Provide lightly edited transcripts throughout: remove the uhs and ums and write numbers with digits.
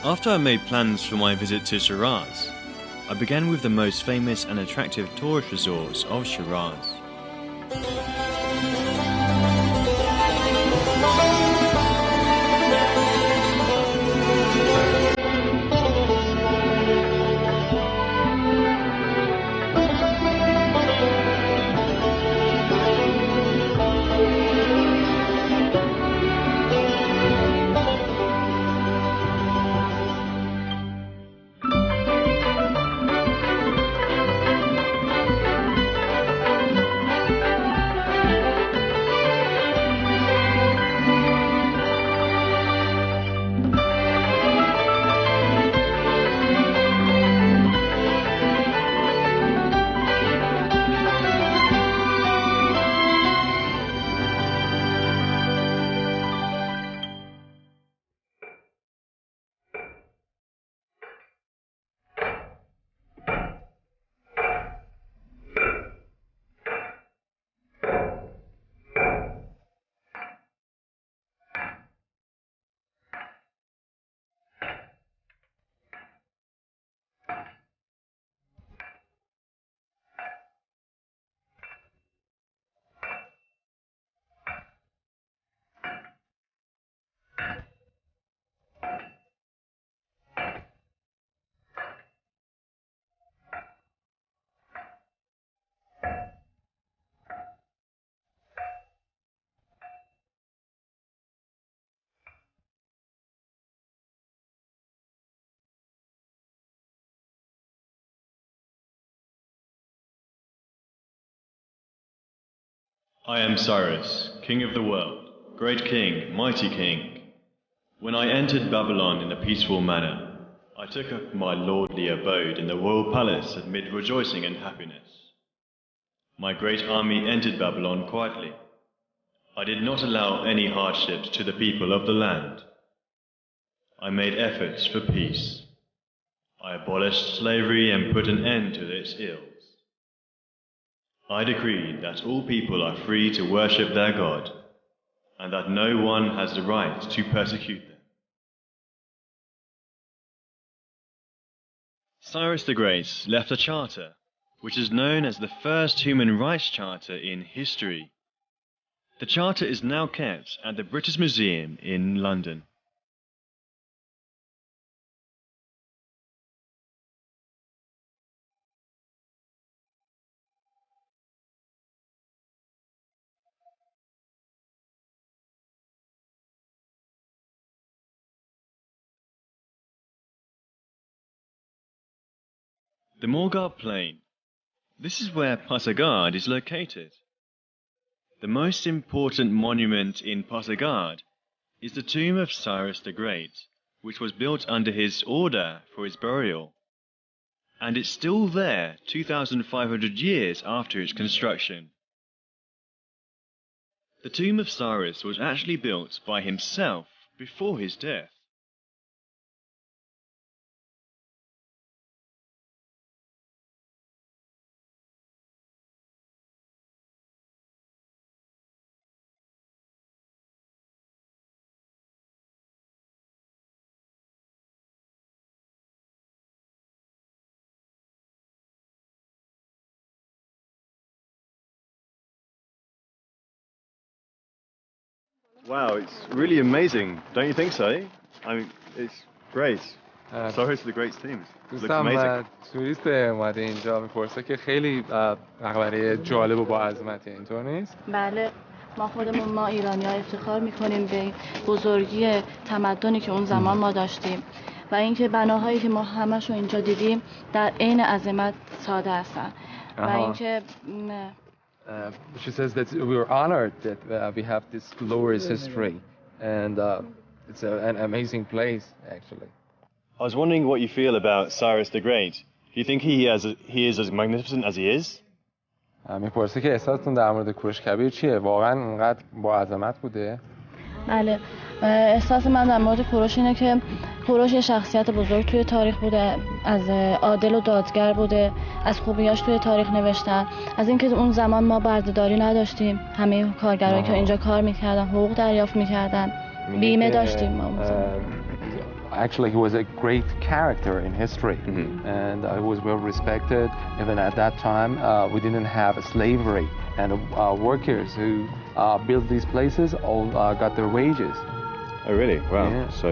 After I made plans for my visit to Shiraz, I began with the most famous and attractive tourist resorts of Shiraz. I am Cyrus, king of the world, great king, mighty king. When I entered Babylon in a peaceful manner, I took up my lordly abode in the royal palace amid rejoicing and happiness. My great army entered Babylon quietly. I did not allow any hardships to the people of the land. I made efforts for peace. I abolished slavery and put an end to its ills. I decreed that all people are free to worship their God, and that no one has the right to persecute them. Cyrus the Great left a charter, which is known as the first human rights charter in history. The charter is now kept at the British Museum in London. The Morgar Plain. This is where Pasargad is located. The most important monument in Pasargad is the tomb of Cyrus the Great, which was built under his order for his burial, and it's still there 2,500 years after its construction. The tomb of Cyrus was actually built by himself before his death. Wow, it's really amazing, don't you think so? I mean, it's great. Cyrus the Great's tomb. Looks amazing. توریست اومده اینجا میپرسه که خیلی مقبره جالب و با عظمته، اینطور نیست؟ بله، ما ایرانی‌ها افتخار میکنیم به بزرگی تمدنی که اون زمان ما داشتیم و اینکه بناهایی که ما همشو اینجا دیدیم در عین عظمت ساده هستن و اینکه She says that we are honored that we have this glorious history, and it's an amazing place, actually. I was wondering what you feel about Cyrus the Great. Do you think he is as magnificent as he is? میپرسه که احساستون در مورد کوروش کبیر چیه؟ واقعا انقدر با عظمت بوده؟ بله، احساس من در مورد کوروش اینه که کوروش یه شخصیت بزرگ توی تاریخ بوده، از عادل و دادگر بوده، از خوبیاش توی تاریخ نوشتن، از اینکه اون زمان ما بردهداری نداشتیم، همه کارگرایی که اینجا کار میکردن حقوق دریافت میکردن، بیمه داشتیم ما. actually, he was a great character in history, and he was well respected. Even at that time, we didn't have slavery, and workers who built these places all got their wages. Oh, really? Wow. Yeah. So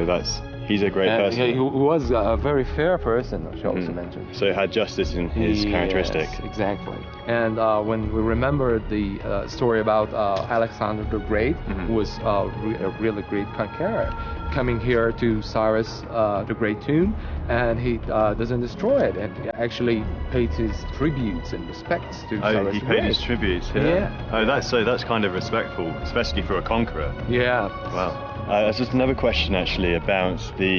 he's a great person. He was a very fair person, she also mentioned. So he had justice in his characteristic. Exactly. And when we remember the story about Alexander the Great, who was a really great conqueror, coming here to Cyrus the Great tomb, and he doesn't destroy it, and he actually paid his tributes and respects to Cyrus he the paid Great. his tributes. Yeah. Oh, that's kind of respectful, especially for a conqueror. Yeah. Wow. There's just another question actually about the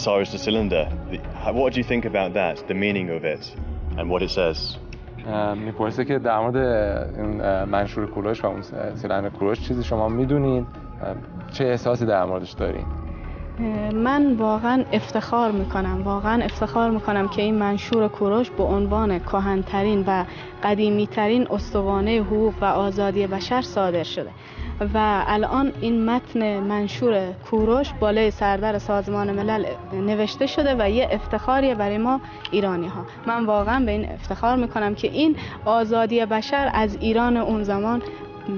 Cyrus the Cylinder. What do you think about that? The meaning of it and what it says? میپرسه که در مورد این منشور کوروش و اون سیلندر کوروش چیزی شما میدونین؟ چه احساسی در موردش دارین؟ من واقعا افتخار میکنم که این منشور کوروش به عنوان کهن‌ترین و قدیمی‌ترین استوانه حقوق و آزادی بشر صادر شده و الان این متن منشور کوروش بالای سردر سازمان ملل نوشته شده و یه افتخاریه برای ما ایرانی ها. من واقعا به این افتخار میکنم که این آزادی بشر از ایران اون زمان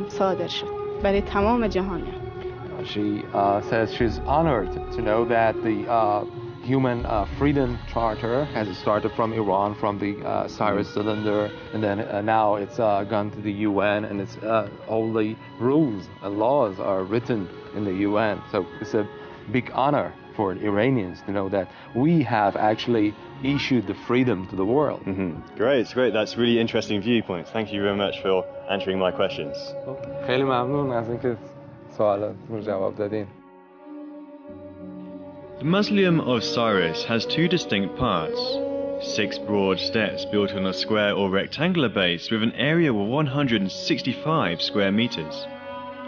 صادر شد برای تمام جهانیان. She says she's honored to know that the human freedom charter has started from Iran, from the Cyrus cylinder, and then now it's gone to the UN, and it's all the rules and laws are written in the UN. So it's a big honor for Iranians to know that we have actually issued the freedom to the world. Great. That's really interesting viewpoints. Thank you very much for answering my questions. خیلی ممنون از اینکه سوالاتمون جواب دادین. The mausoleum of Cyrus has two distinct parts. 6 broad steps built on a square or rectangular base with an area of 165 square meters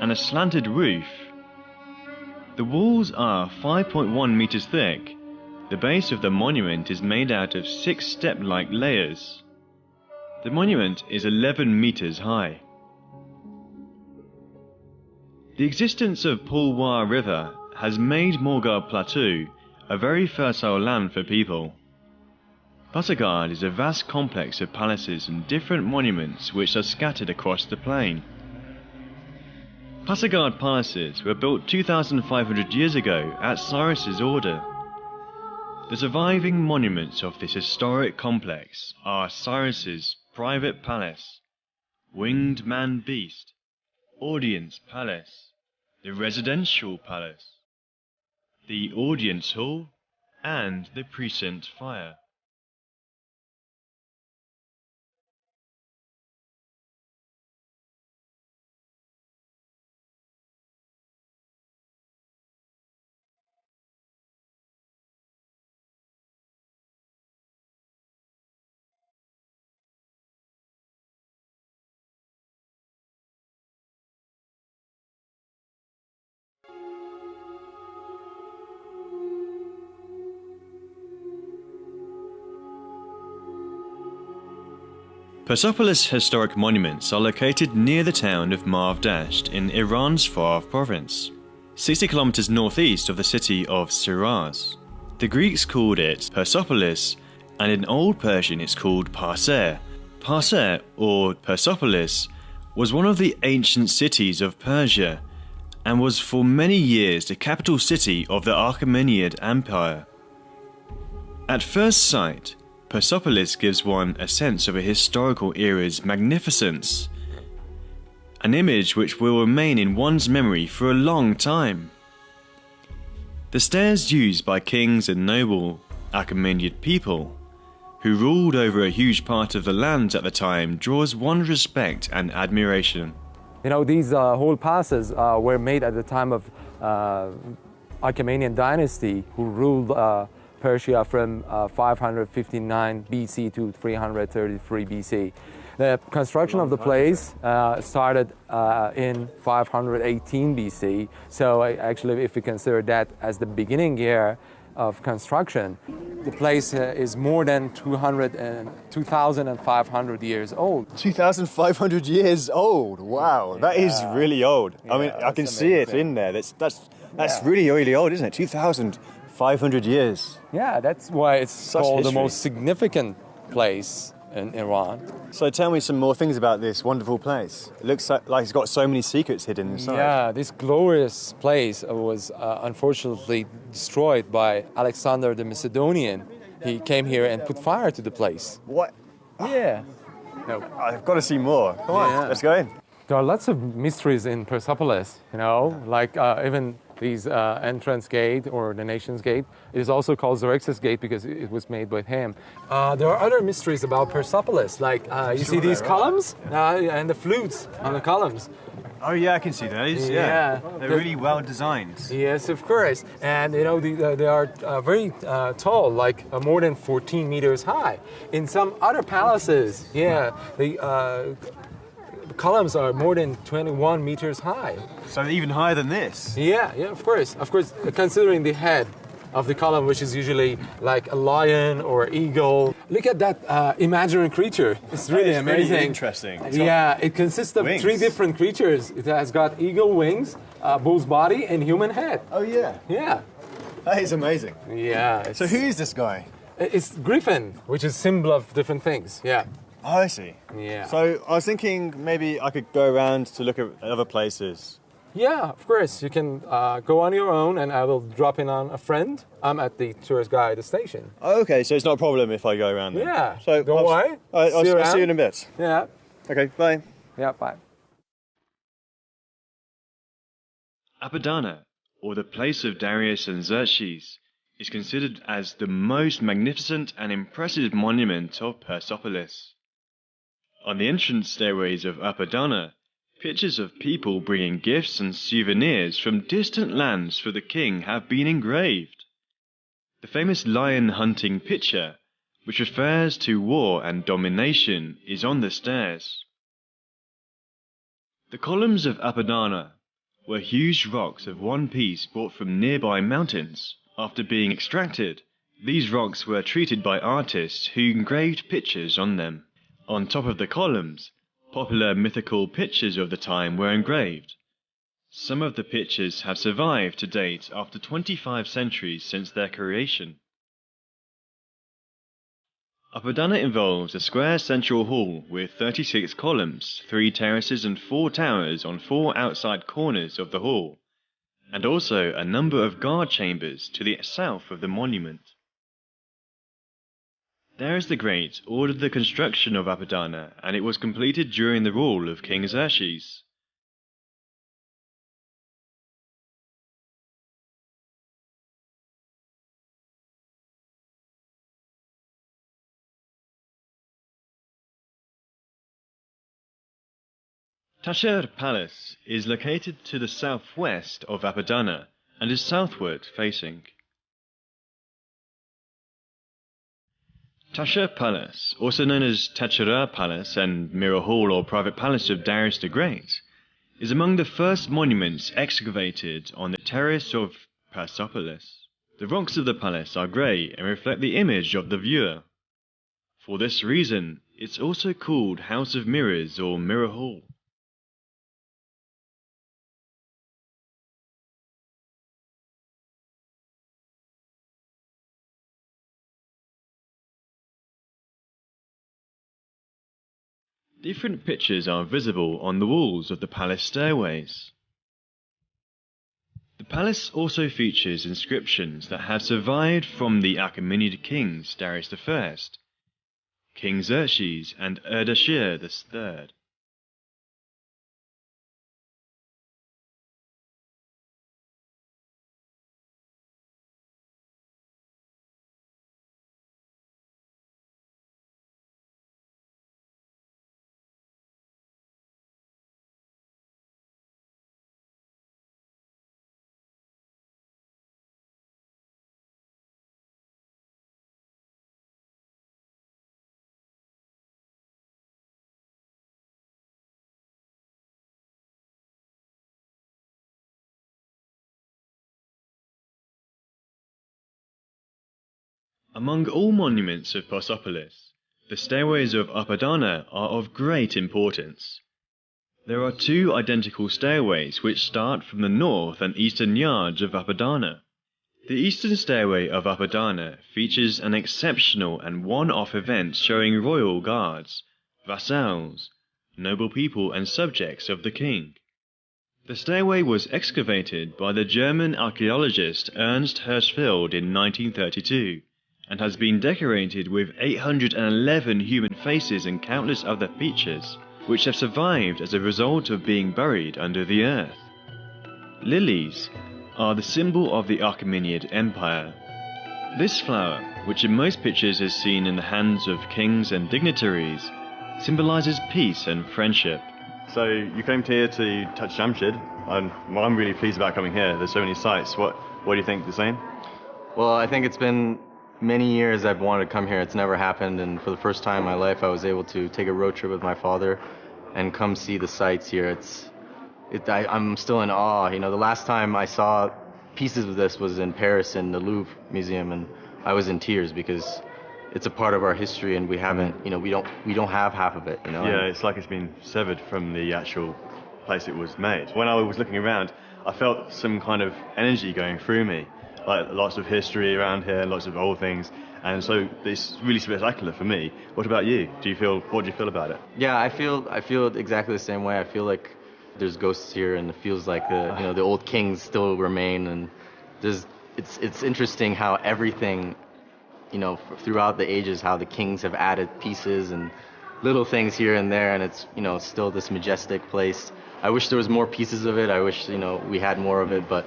and a slanted roof. The walls are 5.1 meters thick. The base of the monument is made out of 6 step-like layers. The monument is 11 meters high. The existence of Pulwar River has made Morghab Plateau a very fertile land for people. Pasargad is a vast complex of palaces and different monuments which are scattered across the plain. Pasargad palaces were built 2,500 years ago at Cyrus's order. The surviving monuments of this historic complex are Cyrus's private palace, winged man-beast, audience palace, the residential palace, the audience hall, and the precinct fire. Persepolis historic monuments are located near the town of Marv-Dasht in Iran's Fars province, 60 kilometers northeast of the city of Shiraz. The Greeks called it Persepolis, and in Old Persian it's called Parser. Parser, or Persepolis, was one of the ancient cities of Persia, and was for many years the capital city of the Achaemenid Empire. At first sight, Persepolis gives one a sense of a historical era's magnificence, an image which will remain in one's memory for a long time. The stairs used by kings and noble Achaemenid people, who ruled over a huge part of the land at the time, draws one's respect and admiration. You know, these whole palaces were made at the time of Achaemenid dynasty, who ruled Persia from 559 BC to 333 BC. The construction of the place started in 518 BC. So actually, if we consider that as the beginning year of construction, the place is more than 2,500 years old. 2,500 years old. Wow, that is really old. I mean, I can see it in there. That's really, really old, isn't it? 2,500 500 years. Yeah, that's why it's Such called history. the most significant place in Iran. So tell me some more things about this wonderful place. It looks like it's got so many secrets hidden inside. Yeah, this glorious place was unfortunately destroyed by Alexander the Macedonian. He came here and put fire to the place. What? Yeah. No. I've got to see more. Come on, let's go in. There are lots of mysteries in Persepolis, like even these entrance gate or the nation's gate. It is also called Xerxes Gate because it was made by him. There are other mysteries about Persepolis, like you see these columns and the flutes on the columns. Oh yeah, I can see those. Yeah. They're really well designed. Yes, of course. And they are very tall, like more than 14 meters high. In some other palaces, the columns are more than 21 meters high. So even higher than this? Yeah, of course. Of course, considering the head of the column, which is usually like a lion or eagle. Look at that imaginary creature. It's really amazing. Really interesting. It consists of 3 different creatures. It has got eagle wings, bull's body, and human head. Oh yeah. Yeah. That is amazing. Yeah. So who is this guy? It's griffin, which is symbol of different things. Yeah. Oh, I see. Yeah. So I was thinking maybe I could go around to look at other places. Yeah, of course. You can go on your own, and I will drop in on a friend. I'm at the tourist guide station. Oh, okay, so it's not a problem if I go around there. Yeah. So don't worry. I'll see you in a bit. Yeah. Okay, bye. Yeah, bye. Apadana, or the place of Darius and Xerxes, is considered as the most magnificent and impressive monument of Persepolis. On the entrance stairways of Apadana, pictures of people bringing gifts and souvenirs from distant lands for the king have been engraved. The famous lion hunting picture, which refers to war and domination, is on the stairs. The columns of Apadana were huge rocks of one piece brought from nearby mountains. After being extracted, these rocks were treated by artists who engraved pictures on them. On top of the columns, popular mythical pictures of the time were engraved. Some of the pictures have survived to date after 25 centuries since their creation. Apadana involves a square central hall with 36 columns, 3 terraces and 4 towers on 4 outside corners of the hall, and also a number of guard chambers to the south of the monument. Darius the Great ordered the construction of Apadana, and it was completed during the rule of King Xerxes. Tashir Palace is located to the southwest of Apadana and is southward facing. Tashir Palace, also known as Tachira Palace and Mirror Hall or Private Palace of Darius the Great, is among the first monuments excavated on the terrace of Persepolis. The rocks of the palace are grey and reflect the image of the viewer. For this reason, it's also called House of Mirrors or Mirror Hall. Different pictures are visible on the walls of the palace stairways. The palace also features inscriptions that have survived from the Achaemenid kings Darius I, King Xerxes, and Ardashir III. Among all monuments of Persepolis, the stairways of Apadana are of great importance. There are 2 identical stairways which start from the north and eastern yards of Apadana. The eastern stairway of Apadana features an exceptional and one-off event showing royal guards, vassals, noble people and subjects of the king. The stairway was excavated by the German archaeologist Ernst Hirschfeld in 1932 and has been decorated with 811 human faces and countless other features, which have survived as a result of being buried under the earth. Lilies are the symbol of the Achaemenid Empire. This flower, which in most pictures is seen in the hands of kings and dignitaries, symbolizes peace and friendship. So you came here to touch Jamshid, and I'm really pleased about coming here. There's so many sights. What do you think? The same? Well, I think it's been many years I've wanted to come here. It's never happened, and for the first time in my life I was able to take a road trip with my father and come see the sights here. I'm still in awe. You know, the last time I saw pieces of this was in Paris in the Louvre Museum, and I was in tears because it's a part of our history, and we haven't, you know, we don't have half of it, you know. Yeah, it's like it's been severed from the actual place it was made. When I was looking around, I felt some kind of energy going through me, like lots of history around here, lots of old things, and so it's really spectacular for me. What about you? What do you feel about it? Yeah, I feel exactly the same way. I feel like there's ghosts here, and it feels like the old kings still remain, and it's interesting how everything, you know, throughout the ages, how the kings have added pieces and little things here and there, and it's, you know, still this majestic place. I wish there was more pieces of it. I wish, you know, we had more of it, but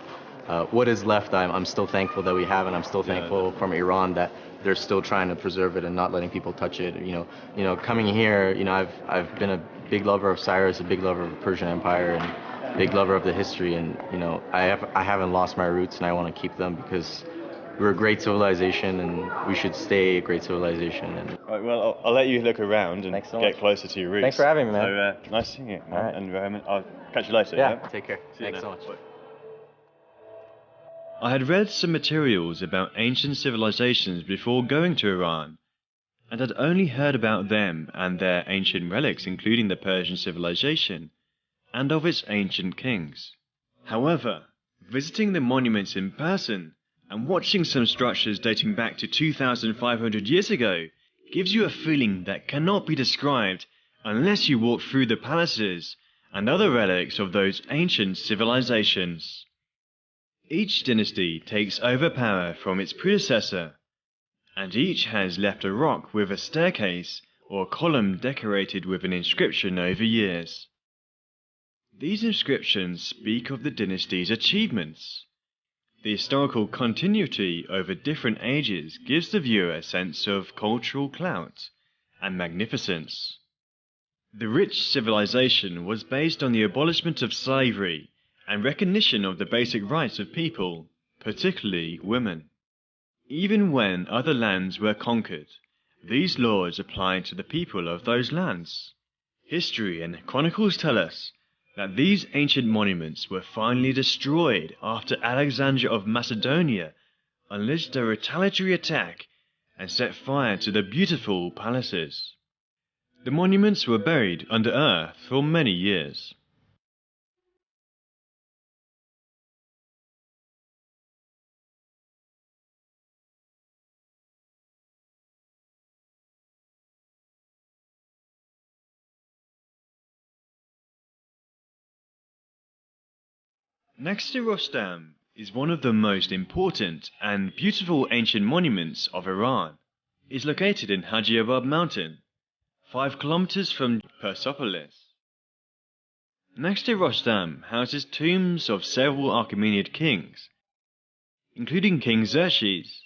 what is left, I'm still thankful that we have, and I'm still thankful from Iran that they're still trying to preserve it and not letting people touch it. You know, coming here, you know, I've been a big lover of Cyrus, a big lover of the Persian Empire, and big lover of the history, and you know, I haven't lost my roots, and I want to keep them because we're a great civilization, and we should stay a great civilization. And Right, well, I'll let you look around and get closer to your roots. Thanks for having me, man. So, nice seeing you. All right. And I'll catch you later. yeah, take care. See you Thanks so now. much. Bye. I had read some materials about ancient civilizations before going to Iran, and had only heard about them and their ancient relics, including the Persian civilization, and of its ancient kings. However, visiting the monuments in person and watching some structures dating back to 2,500 years ago gives you a feeling that cannot be described unless you walk through the palaces and other relics of those ancient civilizations. Each dynasty takes over power from its predecessor, and each has left a rock with a staircase or column decorated with an inscription over years. These inscriptions speak of the dynasty's achievements. The historical continuity over different ages gives the viewer a sense of cultural clout and magnificence. The rich civilization was based on the abolishment of slavery and recognition of the basic rights of people, particularly women. Even when other lands were conquered, these laws applied to the people of those lands. History and chronicles tell us that these ancient monuments were finally destroyed after Alexander of Macedonia unleashed a retaliatory attack and set fire to the beautiful palaces. The monuments were buried under earth for many years. Next to Rostam is one of the most important and beautiful ancient monuments of Iran. It is located in Hajiabad Mountain, 5 kilometers from Persepolis. Next to Rostam houses tombs of several Achaemenid kings, including King Xerxes,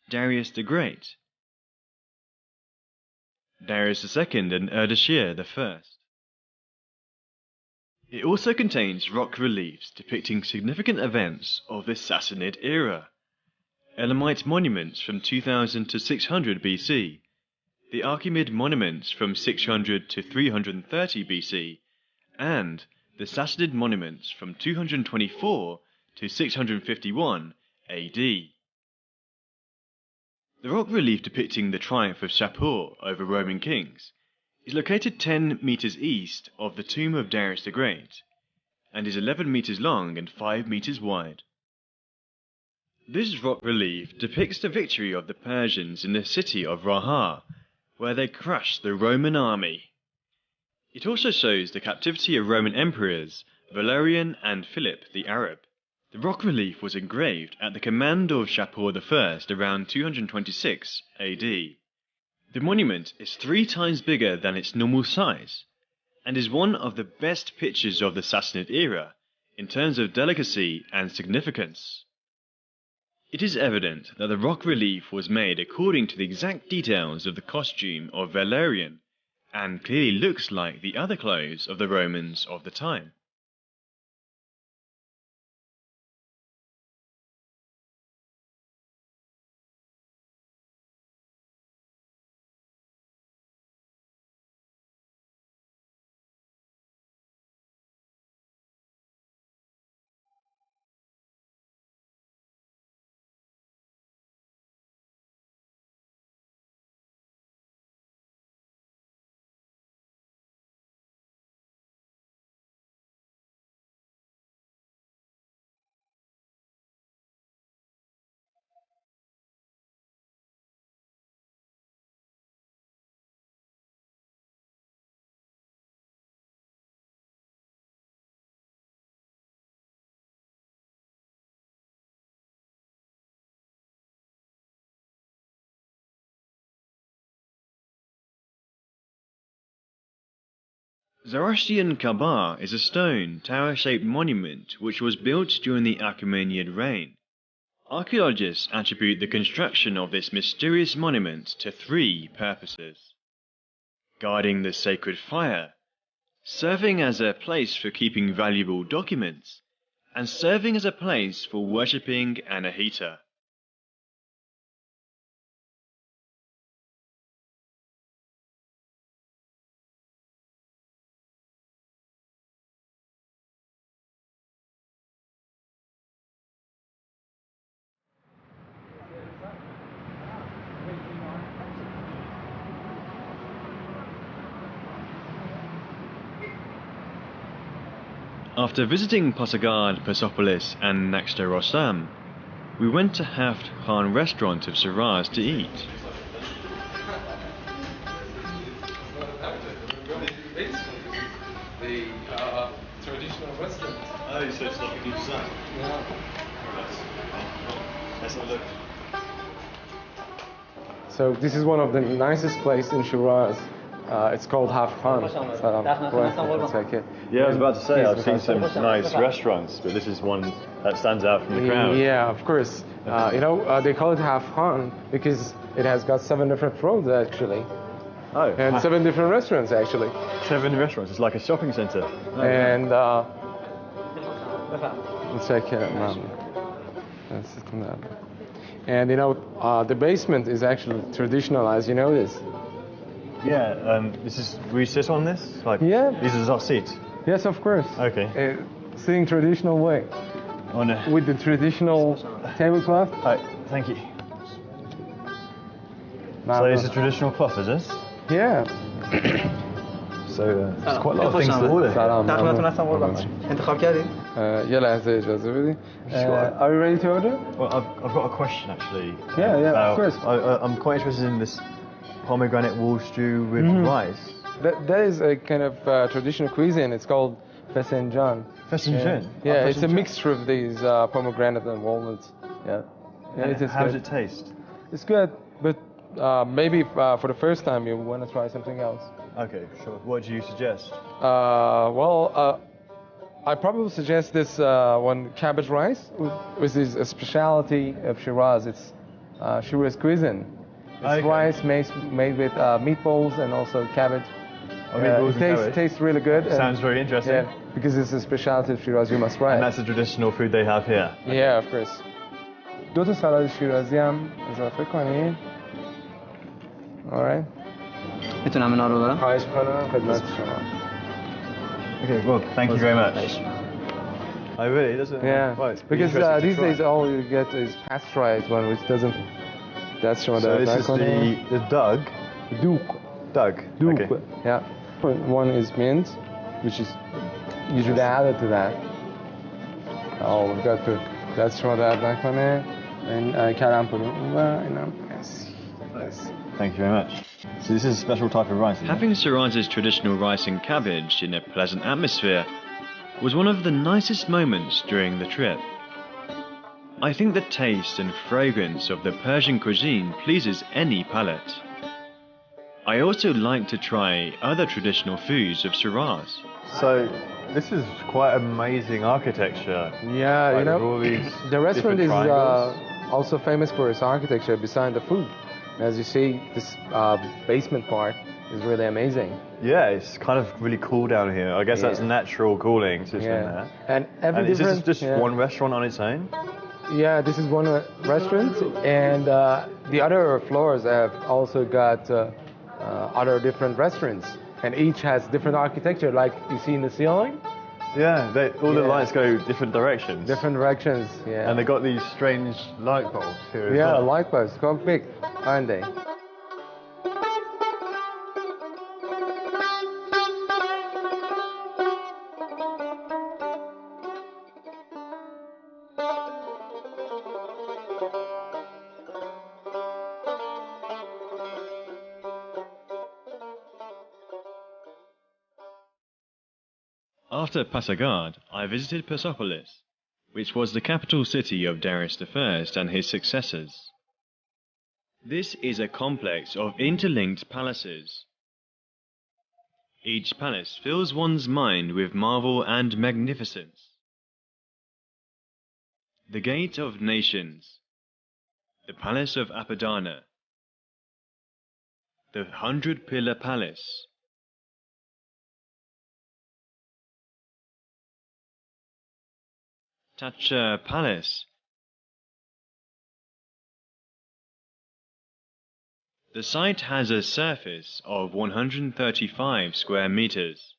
Darius the Great, Darius II, and Ardashir I. It also contains rock reliefs depicting significant events of the Sassanid era, Elamite monuments from 2000 to 600 BC, the Achaemenid monuments from 600 to 330 BC, and the Sassanid monuments from 224 to 651 AD. The rock relief depicting the triumph of Shapur over Roman kings is located 10 meters east of the tomb of Darius the Great, and is 11 meters long and 5 meters wide. This rock relief depicts the victory of the Persians in the city of Raha, where they crushed the Roman army. It also shows the captivity of Roman emperors Valerian and Philip the Arab. The rock relief was engraved at the command of Shapur I around 226 AD. The monument is 3 times bigger than its normal size, and is one of the best pictures of the Sassanid era in terms of delicacy and significance. It is evident that the rock relief was made according to the exact details of the costume of Valerian, and clearly looks like the other clothes of the Romans of the time. Zoroastrian Kaaba is a stone, tower-shaped monument which was built during the Achaemenid reign. Archaeologists attribute the construction of this mysterious monument to 3 purposes: guarding the sacred fire, serving as a place for keeping valuable documents, and serving as a place for worshipping Anahita. After visiting Pasargad, Persepolis and Naxta Rossam, we went to Haft Khan restaurant of Shiraz to eat. The traditional restaurant. Oh, so it's like a new design? Yeah. Let's have a look. So this is one of the nicest places in Shiraz. It's called Haft Khan. Yeah, I was about to say, I've seen some nice restaurants, but this is one that stands out from the crowd. Yeah, of course. They call it Haft Khan because it has got 7 different roads actually. Oh. And 7 different restaurants actually. 7 restaurants, it's like a shopping centre. Oh, and and the basement is actually traditional, as you know this. yeah, this is, we sit on this? Like, Yeah. This is our seat? Yes, of course. Okay. Sitting traditional way. On a... With the traditional tablecloth. Thank you. So it's a traditional cloth, is it? Yeah. So there's quite a lot of things to order. یه لحظه اجازه بدید. Are you ready to order? Well, I've got a question actually. Yeah, of course. I'm quite interested in this pomegranate wool stew with rice. That is a kind of traditional cuisine. It's called fesenjan. Fesenjan? Yeah, it's a mixture of these pomegranate and walnuts. Yeah. How does it taste? It's good, but maybe for the first time you want to try something else. Okay, sure. What do you suggest? I probably suggest this one, cabbage rice, which is a specialty of Shiraz. It's Shiraz cuisine. It's rice made with meatballs and also cabbage. It tastes really good. Sounds very interesting. Yeah, because it's a specialty of Shiraz, you must try it. And that's the traditional food they have here? Okay. Yeah, of course. 2 تا سالاد شیرازی هم اضافه کنید. Alright. میتونم اینا رو برم؟ خواهش می‌کنم خدمت شما. Okay, well, thank you very much. Oh, really? Does it? Yeah, Right, because these days all you get is pasteurized one, which doesn't. That's what. So this is the Doug. Doug. Doug. Doug. Okay. Yeah. One is mint, which is یه جوری add to that. Oh, we've got to دست شما درد نکنه. این کلم پلو اینم. Yes. Thank you very much. So this is a special type of rice, isn't it? Having Shiraz's traditional rice and cabbage in a pleasant atmosphere was one of the nicest moments during the trip. I think the taste and fragrance of the Persian cuisine pleases any palate. I also like to try other traditional foods of Shiraz. So this is quite amazing architecture. Yeah, Like you know, with all these the restaurant is different triangles. also famous for its architecture beside the food. As you see, this basement part is really amazing. Yeah, it's kind of really cool down here. I guess that's natural cooling system there. And every And is different, this just one restaurant on its own? Yeah, this is one restaurant, and the other floors have also got other different restaurants, and each has different architecture, like you see in the ceiling. Yeah, all the lights go different directions. Different directions, yeah. And they got these strange light bulbs here as well. Yeah, light bulbs, quite big, aren't they? After Pasargad, I visited Persepolis, which was the capital city of Darius I and his successors. This is a complex of interlinked palaces. Each palace fills one's mind with marvel and magnificence. The Gate of Nations, the Palace of Apadana, the 100-Pillar Palace, Tacha Palace, the site has a surface of 135 square meters.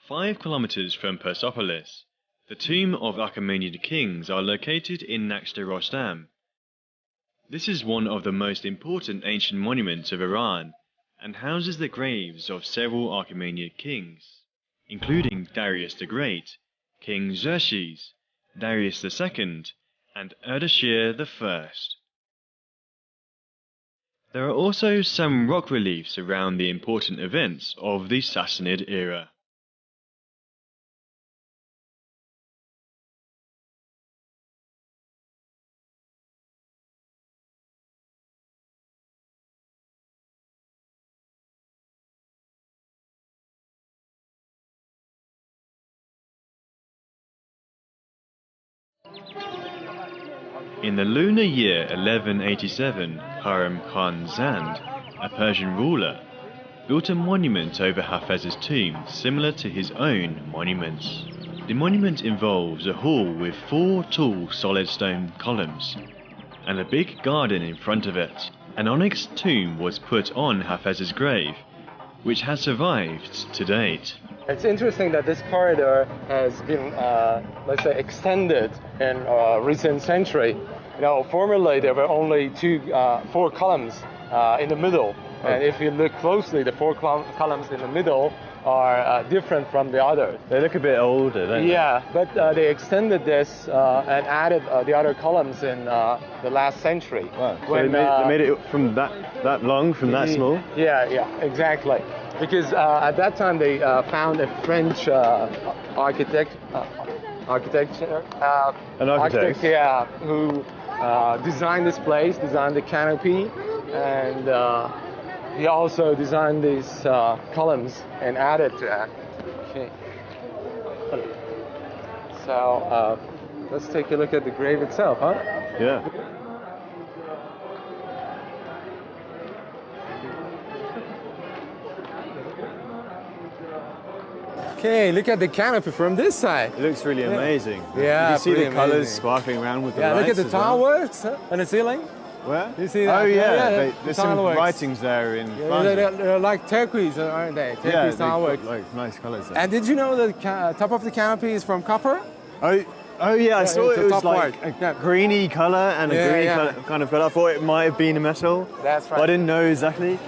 5 kilometers from Persepolis, the tomb of Achaemenid kings are located in Naxta-Rostam. This is one of the most important ancient monuments of Iran and houses the graves of several Achaemenid kings, including Darius the Great, King Xerxes, Darius II, and Ardashir I. There are also some rock reliefs around the important events of the Sassanid era. In the lunar year 1187, Khurram Khan Zand, a Persian ruler, built a monument over Hafez's tomb similar to his own monuments. The monument involves a hall with 4 tall solid stone columns and a big garden in front of it. An onyx tomb was put on Hafez's grave, which has survived to date. It's interesting that this corridor has been, let's say, extended in recent century. You know, formerly there were only 4 columns in the middle, and if you look closely, the 4 columns in the middle are different from the others. They look a bit older, don't they? Yeah, but they extended this and added the other columns in the last century. Wow. So they made it from that long, from that small? Yeah, exactly. Because at that time they found a French architect, who designed this place, designed the canopy, and he also designed these columns and added to that. Okay. So let's take a look at the grave itself, huh? Yeah. Okay, look at the canopy from this side. It looks really amazing. Yeah, you can see the colours amazing. sparkling around with the Yeah, lights. look at the tile works on the ceiling. Where? You see that? Oh yeah, the there's some works. writings there in front. They're like turquoise, aren't they? Turquoise tile works. Like nice colours there. And did you know the top of the canopy is from copper? Oh yeah, I saw it's it the was top like part. a greeny colour and a green kind of colour. I thought it might have been a metal. That's right. But I didn't know exactly.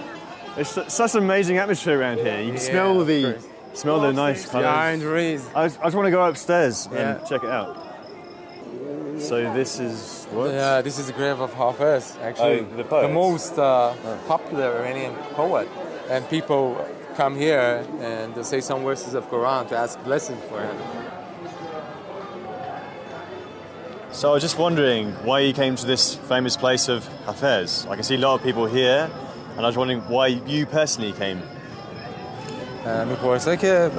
It's such an amazing atmosphere around here. You can smell the nice colours. I just want to go upstairs and check it out. So this is what? Yeah, this is the grave of Hafiz, actually. The poet? The most popular Iranian poet. And people come here and they say some verses of Quran to ask blessings for him. So I was just wondering why you came to this famous place of Hafiz. I can see a lot of people here, and I was wondering why you personally came. میپرسه که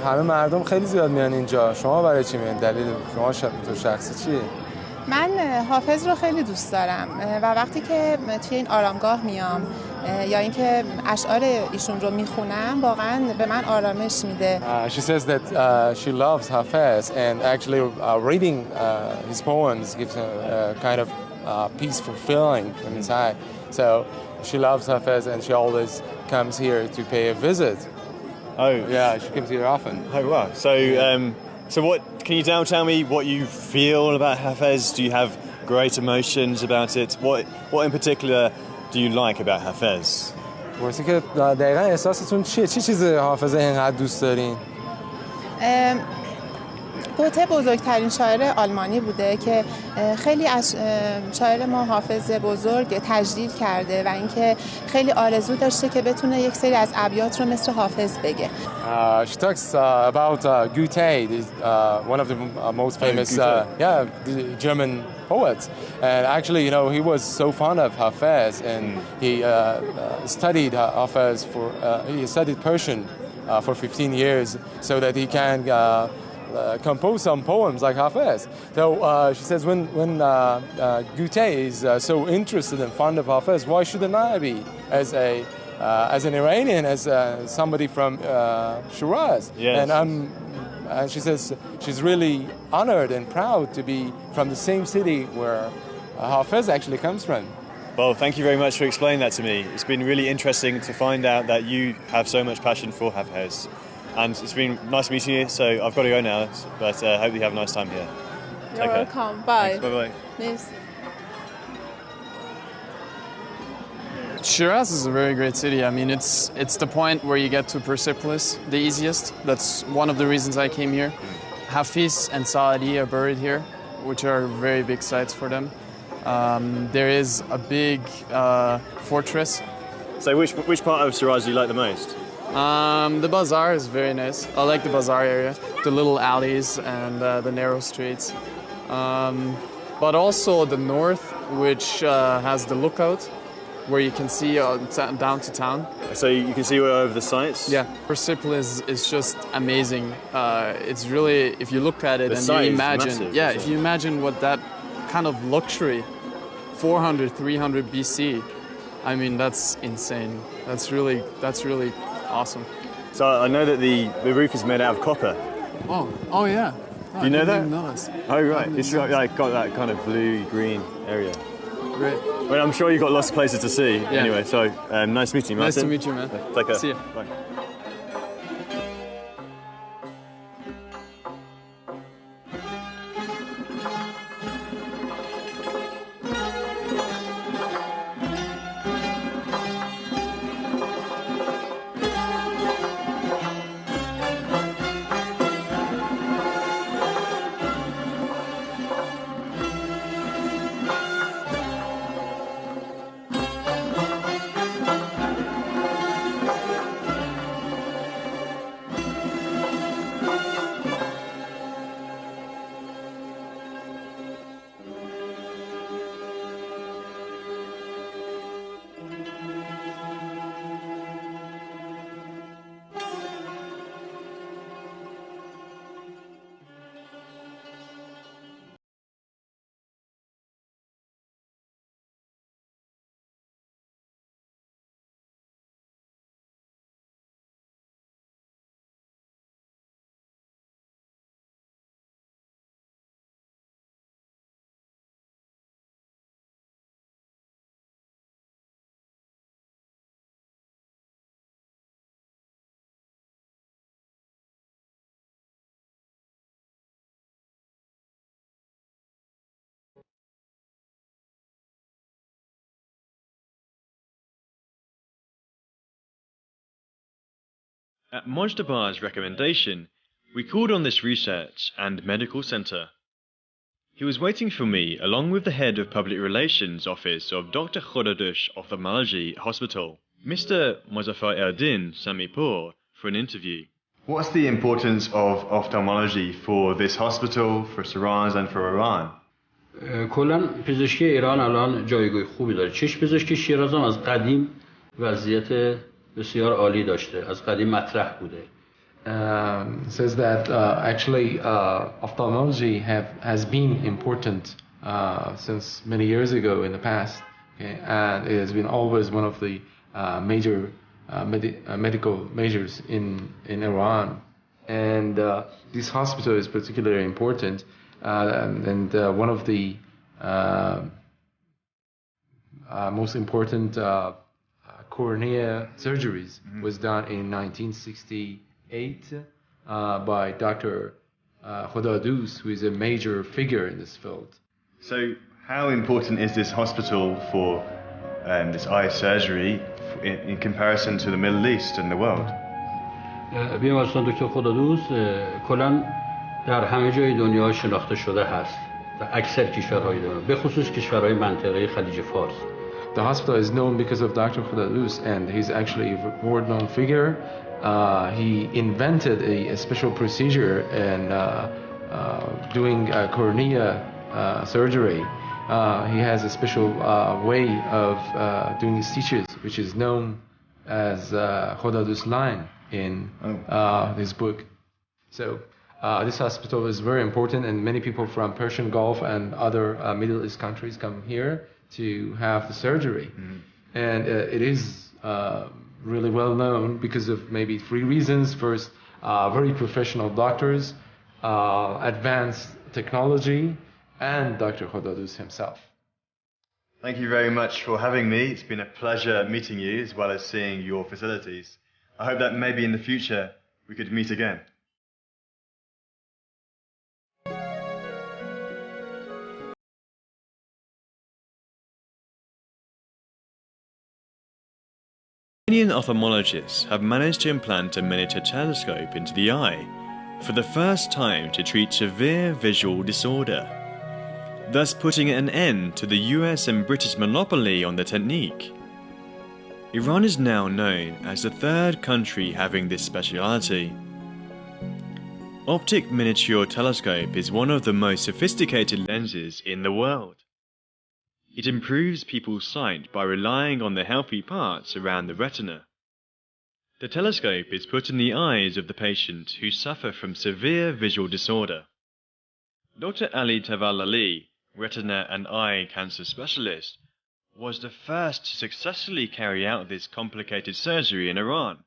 همه مردم خیلی زیاد میان اینجا. شما برای چی میان؟ دلیل شما تو شخصی چیه؟ من حافظ رو خیلی دوست دارم و وقتی که توی این آرامگاه میام یا اینکه اشعار ایشون رو میخونم واقعا به من آرامش میده. She says that she loves Hafez and actually reading his poems gives her a kind of peaceful feeling from inside. So she loves Hafez and she always comes here to pay a visit. Oh yeah, she comes here often. Oh wow. So what can you tell me what you feel about Hafez? Do you have great emotions about it? What in particular do you like about Hafez? پرسی که دقیقاً احساستون چیه؟ چی چیز حافظ اینقدر دوست دارین؟ گوته بزرگترین شاعر آلمانی بوده که خیلی از شاعر ما حافظ بزرگ تجدید کرده و اینکه خیلی آرزو داشته که بتونه یک سری از ابیات رو مثل حافظ بگه. She talks about Goethe, one of the most famous the German poets. And actually, you know, he was so fond of Hafez and he studied Hafez he studied Persian for 15 years so that he can compose some poems like Hafez. So she says when Goethe is so interested and fond of Hafez, why shouldn't I be as an Iranian, as somebody from Shiraz? Yes. And she says she's really honored and proud to be from the same city where Hafez actually comes from. Well, thank you very much for explaining that to me. It's been really interesting to find out that you have so much passion for Hafez. And it's been nice meeting you, so I've got to go now, but I hope you have a nice time here. You're welcome. Bye. Bye-bye. Nice. Shiraz is a very great city. I mean, it's the point where you get to Persepolis, the easiest. That's one of the reasons I came here. Hafiz and Saadi are buried here, which are very big sites for them. There is a big fortress. So which part of Shiraz do you like the most? The bazaar is very nice. I like the bazaar area, the little alleys and the narrow streets. But also the north, which has the lookout, where you can see down to town. So you can see over the sights? Yeah, Persepolis is just amazing. It's really, if you look at it and you imagine, massive, if you imagine what that kind of luxury, 400, 300 BC, I mean, that's insane. That's really awesome. So I know that the roof is made out of copper. Oh yeah. Do you know that? I didn't notice. Oh right, it's like got that kind of blue-green area. Great. Well, I'm sure you've got lots of places to see. Yeah. Anyway, so nice meeting you, Martin. Nice to meet you, man. Take care. See you. Bye. At Mojtaba's recommendation, we called on this research and medical centre. He was waiting for me along with the head of public relations office of Dr. Khodadush Ophthalmology Hospital, Mr. Mozaffar Eldin Samipur, for an interview. What's the importance of ophthalmology for this hospital, for Shiraz and for Iran? کلاً پزشکی ایران الان جایگاه خوبی داره. چشم پزشکی شیراز هم از قدیم وضعیت بسیار عالی داشته. از قدیم مطرح بوده. Says that actually ophthalmology has been important since many years ago in the past, okay? And it has been always one of the major medical measures in Iran. And this hospital is particularly important, and one of the most important cornea surgeries was done in 1968 by Dr. Khodadush, who is a major figure in this field. So how important is this hospital for this eye surgery in comparison to the Middle East and the world? بیمارستان دکتر خدادوست کلاً در همه جای دنیا شناخته شده هست. در اکثر کشورهای دنیا، به خصوص کشورهای منطقه خلیج فارس. The hospital is known because of Dr. Khodadush, and he's actually a world-known figure. He invented a special procedure in doing cornea surgery. He has a special way of doing stitches, which is known as Khodadush line in his book. So this hospital is very important, and many people from Persian Gulf and other Middle East countries come here to have the surgery. And it is really well known because of maybe three reasons. First, very professional doctors, advanced technology, and Dr. Khodadush himself. Thank you very much for having me. It's been a pleasure meeting you as well as seeing your facilities. I hope that maybe in the future we could meet again. Iranian ophthalmologists have managed to implant a miniature telescope into the eye for the first time to treat severe visual disorder, thus putting an end to the US and British monopoly on the technique. Iran is now known as the third country having this speciality. Optic miniature telescope is one of the most sophisticated lenses in the world. It improves people's sight by relying on the healthy parts around the retina. The telescope is put in the eyes of the patient who suffer from severe visual disorder. Dr. Ali Tavalali, retina and eye cancer specialist, was the first to successfully carry out this complicated surgery in Iran.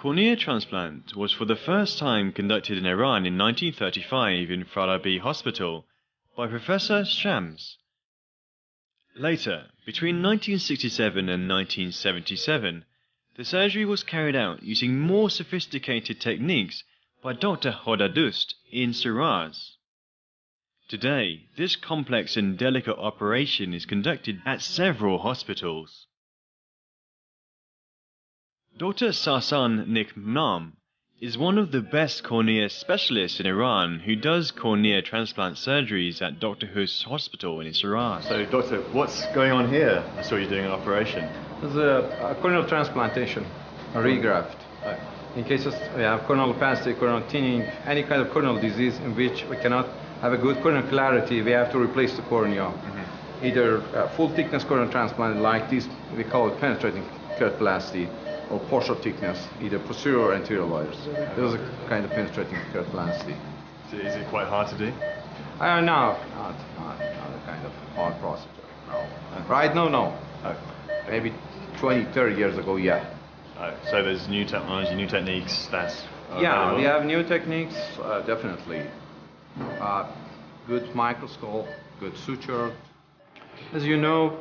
Cornea transplant was for the first time conducted in Iran in 1935 in Farabi Hospital by Professor Shams. Later, between 1967 and 1977, the surgery was carried out using more sophisticated techniques by Dr. Khodadush in Shiraz. Today, this complex and delicate operation is conducted at several hospitals. Dr. Sasan Niknam is one of the best cornea specialists in Iran who does cornea transplant surgeries at Dr. Huss Hospital in Shiraz. So, Doctor, what's going on here? I saw you doing an operation. There's a corneal transplantation, a regraft. In cases we have corneal opacity, corneal thinning, any kind of corneal disease in which we cannot have a good corneal clarity, we have to replace the cornea. Either full thickness corneal transplant like this, we call it penetrating keratoplasty, or partial thickness, either posterior or anterior layers. Those are kind of penetrating keratoplasty. So is it quite hard to do? No, not kind. heart procedure. No. And right now, no. Maybe 20, 30 years ago, yeah. So there's new technology, new techniques that's yeah, we have new techniques, definitely. Good microscope, good suture. As you know,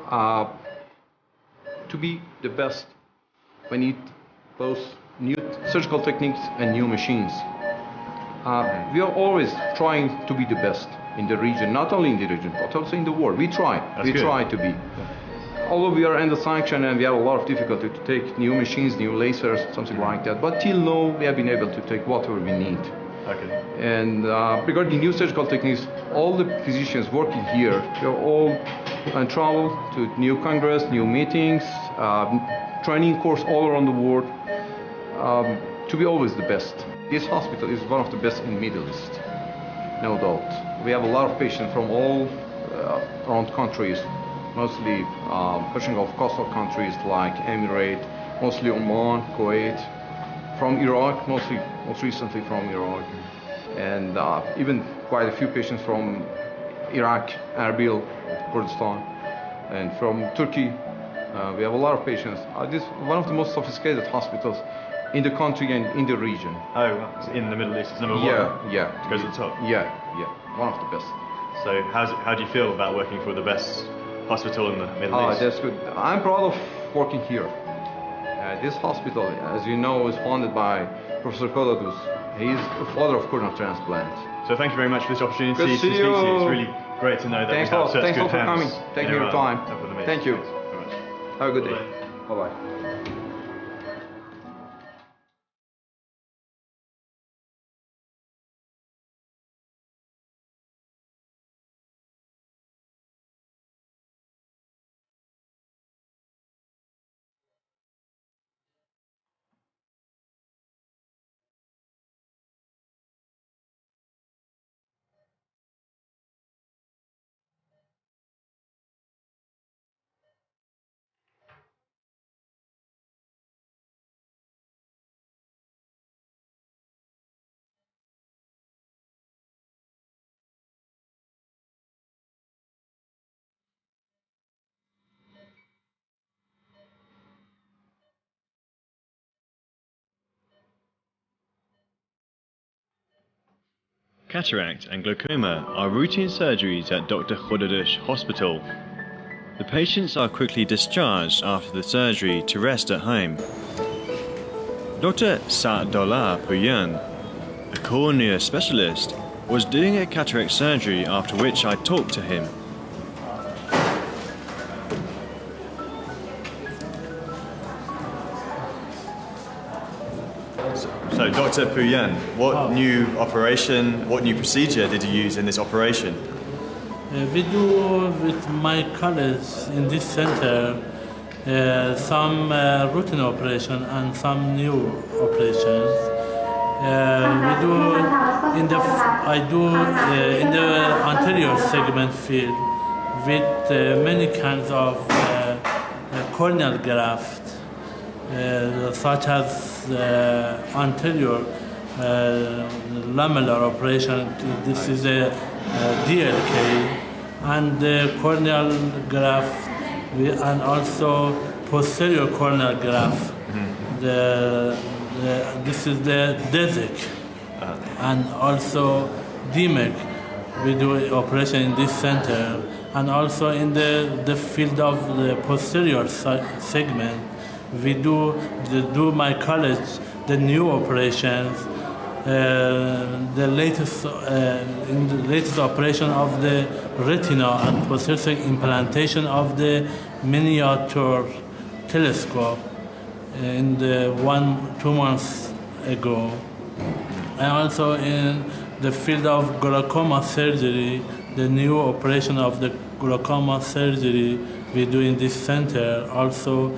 to be the best, we need both new surgical techniques and new machines. We are always trying to be the best in the region, not only in the region, but also in the world. We try. We try to be. Although we are under sanction and we have a lot of difficulty to take new machines, new lasers, something like that. But till now, we have been able to take whatever we need. Okay. And regarding new surgical techniques, all the physicians working here, they're all on travel to new congress, new meetings, training course all around the world, to be always the best. This hospital is one of the best in the Middle East, no doubt. We have a lot of patients from all around countries, mostly Persian Gulf coastal countries like Emirates, mostly Oman, Kuwait, from Iraq, most recently from Iraq, and even quite a few patients from Iraq, Erbil, Kurdistan, and from Turkey. We have a lot of patients. This is one of the most sophisticated hospitals in the country and in the region. Oh, in the Middle East, it's number one? Yeah. To go to the top? Yeah, one of the best. So how do you feel about working for the best hospital in the Middle East? That's good. I'm proud of working here. This hospital, as you know, is founded by Professor Kodadus. He's the father of coronal transplant. So thank you very much for this opportunity to speak to you. It's really great to know that we have such good hands. Thanks for coming. Thank you for your time. Thank you. Thanks very much. Have a good day. Bye-bye. Cataract and glaucoma are routine surgeries at Dr. Khodadush Hospital. The patients are quickly discharged after the surgery to rest at home. Dr. Sa'dullah Puyan, a cornea specialist, was doing a cataract surgery, after which I talked to him. So, Dr. Puyan, what new operation, what new procedure did you use in this operation? We do with my colleagues in this center some routine operation and some new operations. I do in the anterior segment field with many kinds of corneal graft, such as anterior lamellar operation. This is a DLK, and the corneal graft, and also posterior corneal graft. This is the DESIC, and also DMEC. We do operation in this center, and also in the field of the posterior segment. We do my college, the new operations, the latest in the latest operation of the retina and posterior implantation of the miniature telescope in the 1-2 months ago, and also in the field of glaucoma surgery, the new operation of the glaucoma surgery we do in this center, also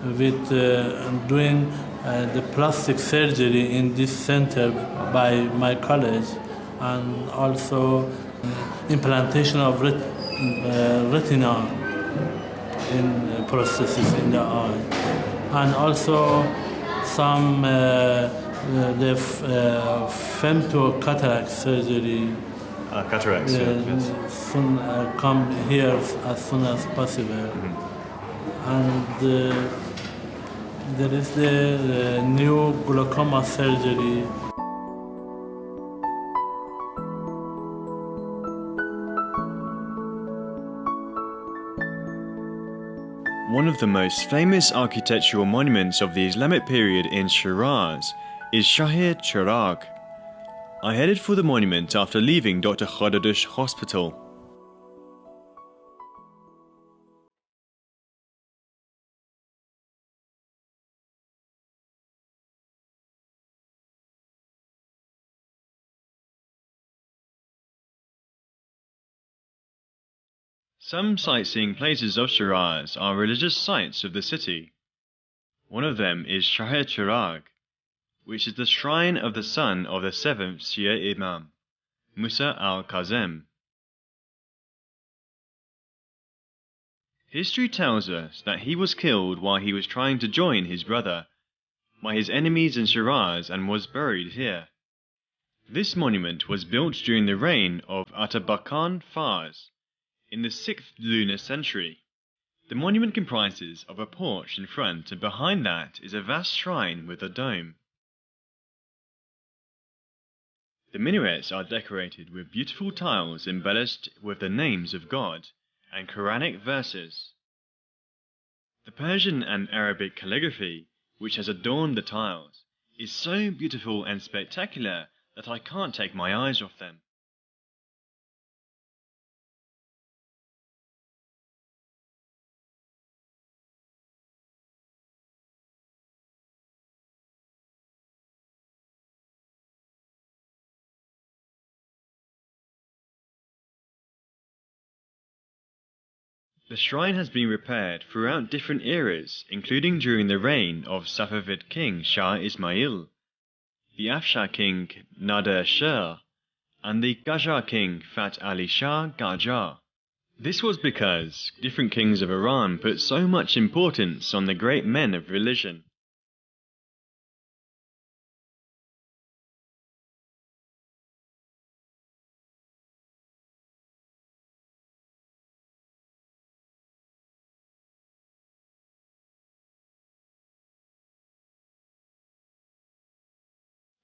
with doing the plastic surgery in this center by my college, and also implantation of retina in prosthesis in the eye, and also some the femtocataract surgery Cataracts. Soon come here as soon as possible. And there is the new glaucoma surgery. One of the most famous architectural monuments of the Islamic period in Shiraz is Shahir Chiragh. I headed for the monument after leaving Dr. Khadadush Hospital. Some sightseeing places of Shiraz are religious sites of the city. One of them is Shahir Chiragh, which is the shrine of the son of the seventh Shia Imam, Musa al-Kazem. History tells us that he was killed while he was trying to join his brother by his enemies in Shiraz and was buried here. This monument was built during the reign of Atabakan Fars in the 6th lunar century. The monument comprises of a porch in front, and behind that is a vast shrine with a dome. The minarets are decorated with beautiful tiles embellished with the names of God and Quranic verses. The Persian and Arabic calligraphy, which has adorned the tiles, is so beautiful and spectacular that I can't take my eyes off them. The shrine has been repaired throughout different eras, including during the reign of Safavid king Shah Ismail, the Afshar king Nader Shah, and the Qajar king Fath Ali Shah Qajar. This was because different kings of Iran put so much importance on the great men of religion.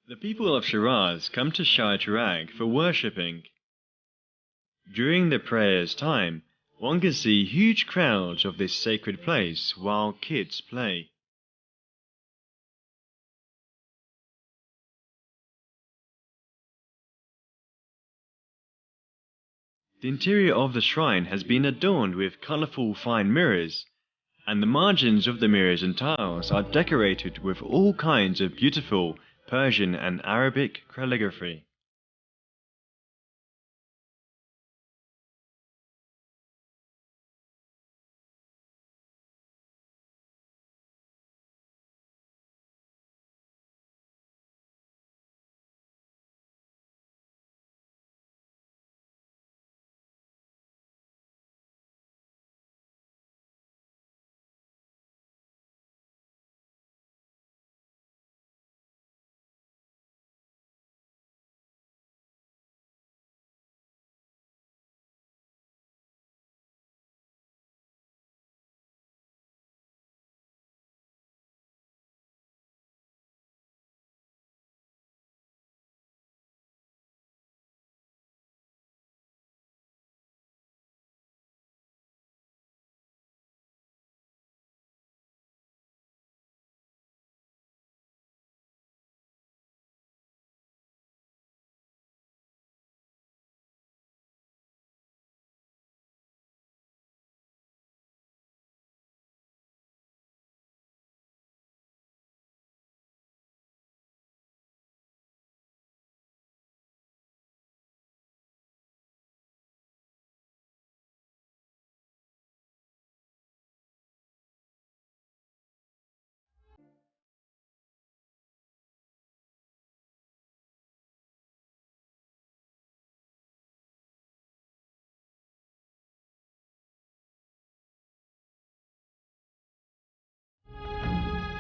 The people of Shiraz come to Shahir Chiragh for worshipping. During the prayers' time, one can see huge crowds of this sacred place while kids play. The interior of the shrine has been adorned with colourful fine mirrors, and the margins of the mirrors and tiles are decorated with all kinds of beautiful Persian and Arabic calligraphy.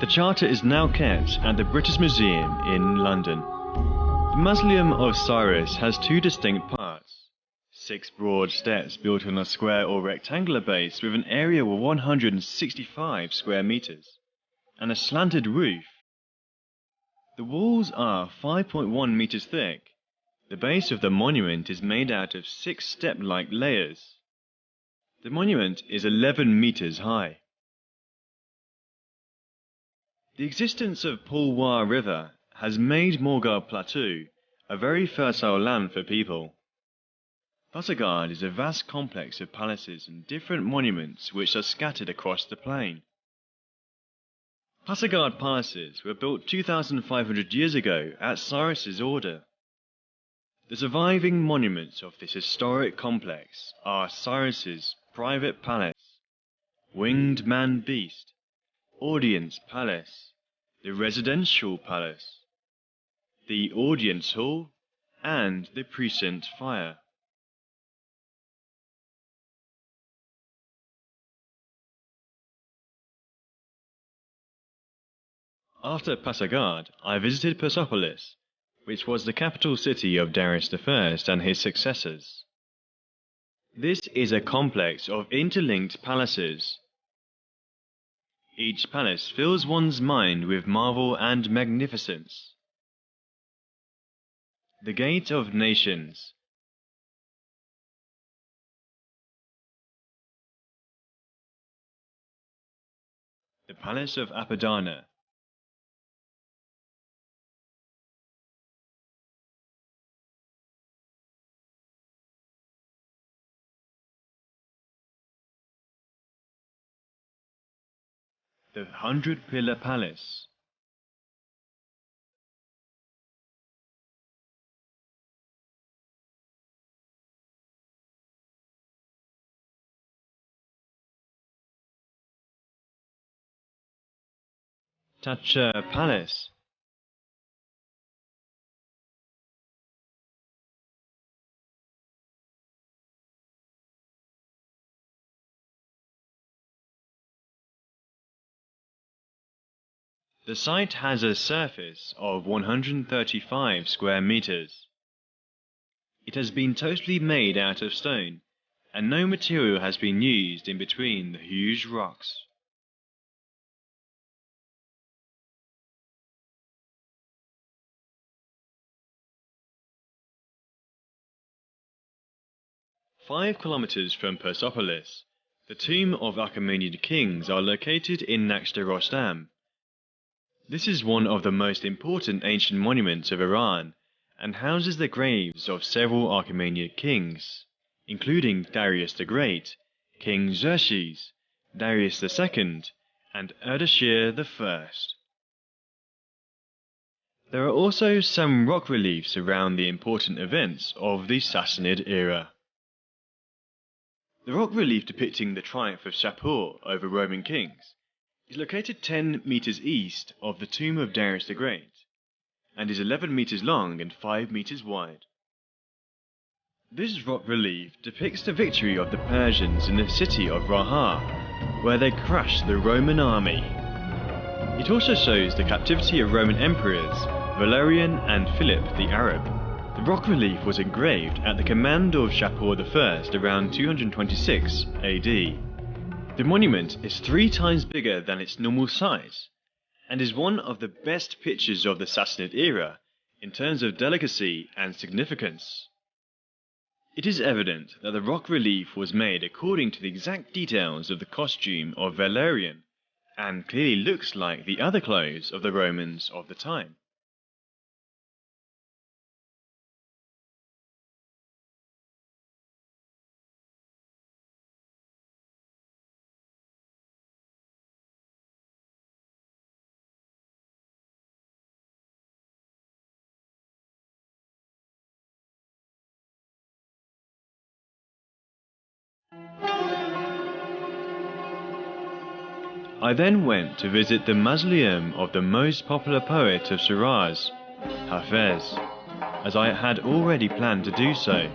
The charter is now kept at the British Museum in London. The Mausoleum of Cyrus has two distinct parts. 6 broad steps built on a square or rectangular base with an area of 165 square meters, and a slanted roof. The walls are 5.1 meters thick. The base of the monument is made out of 6 step-like layers. The monument is 11 meters high. The existence of Pulwar River has made Morghar Plateau a very fertile land for people. Pasargad is a vast complex of palaces and different monuments which are scattered across the plain. Pasargad palaces were built 2,500 years ago at Cyrus's order. The surviving monuments of this historic complex are Cyrus's private palace, winged man-beast, audience palace, the residential palace, the audience hall, and the precinct fire. After Pasargad, I visited Persepolis, which was the capital city of Darius I and his successors. This is a complex of interlinked palaces. Each palace fills one's mind with marvel and magnificence. The Gate of Nations. The Palace of Apadana. The 100-Pillar Palace. Thatcher Palace. The site has a surface of 135 square meters. It has been totally made out of stone, and no material has been used in between the huge rocks. 5 kilometers from Persepolis, the tomb of Achaemenid kings are located in Naxta-Rostam. This is one of the most important ancient monuments of Iran and houses the graves of several Achaemenid kings, including Darius the Great, King Xerxes, Darius II, and Ardashir I. There are also some rock reliefs around the important events of the Sassanid era. The rock relief depicting the triumph of Shapur over Roman kings is located 10 meters east of the tomb of Darius the Great, and is 11 meters long and 5 meters wide. This rock relief depicts the victory of the Persians in the city of Raha, where they crushed the Roman army. It also shows the captivity of Roman emperors Valerian and Philip the Arab. The rock relief was engraved at the command of Shapur I around 226 AD. The monument is 3 times bigger than its normal size, and is one of the best pictures of the Sassanid era in terms of delicacy and significance. It is evident that the rock relief was made according to the exact details of the costume of Valerian, and clearly looks like the other clothes of the Romans of the time. I then went to visit the mausoleum of the most popular poet of Shiraz, Hafez, as I had already planned to do so.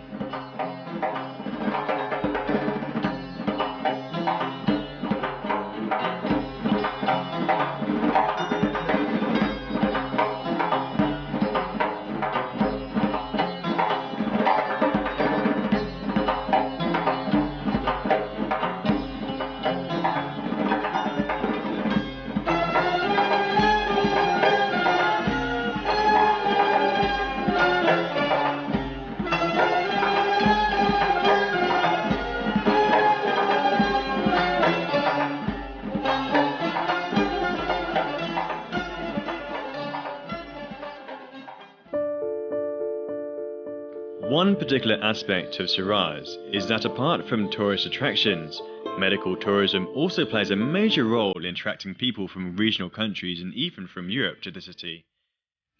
One particular aspect of Shiraz is that apart from tourist attractions, medical tourism also plays a major role in attracting people from regional countries and even from Europe to the city,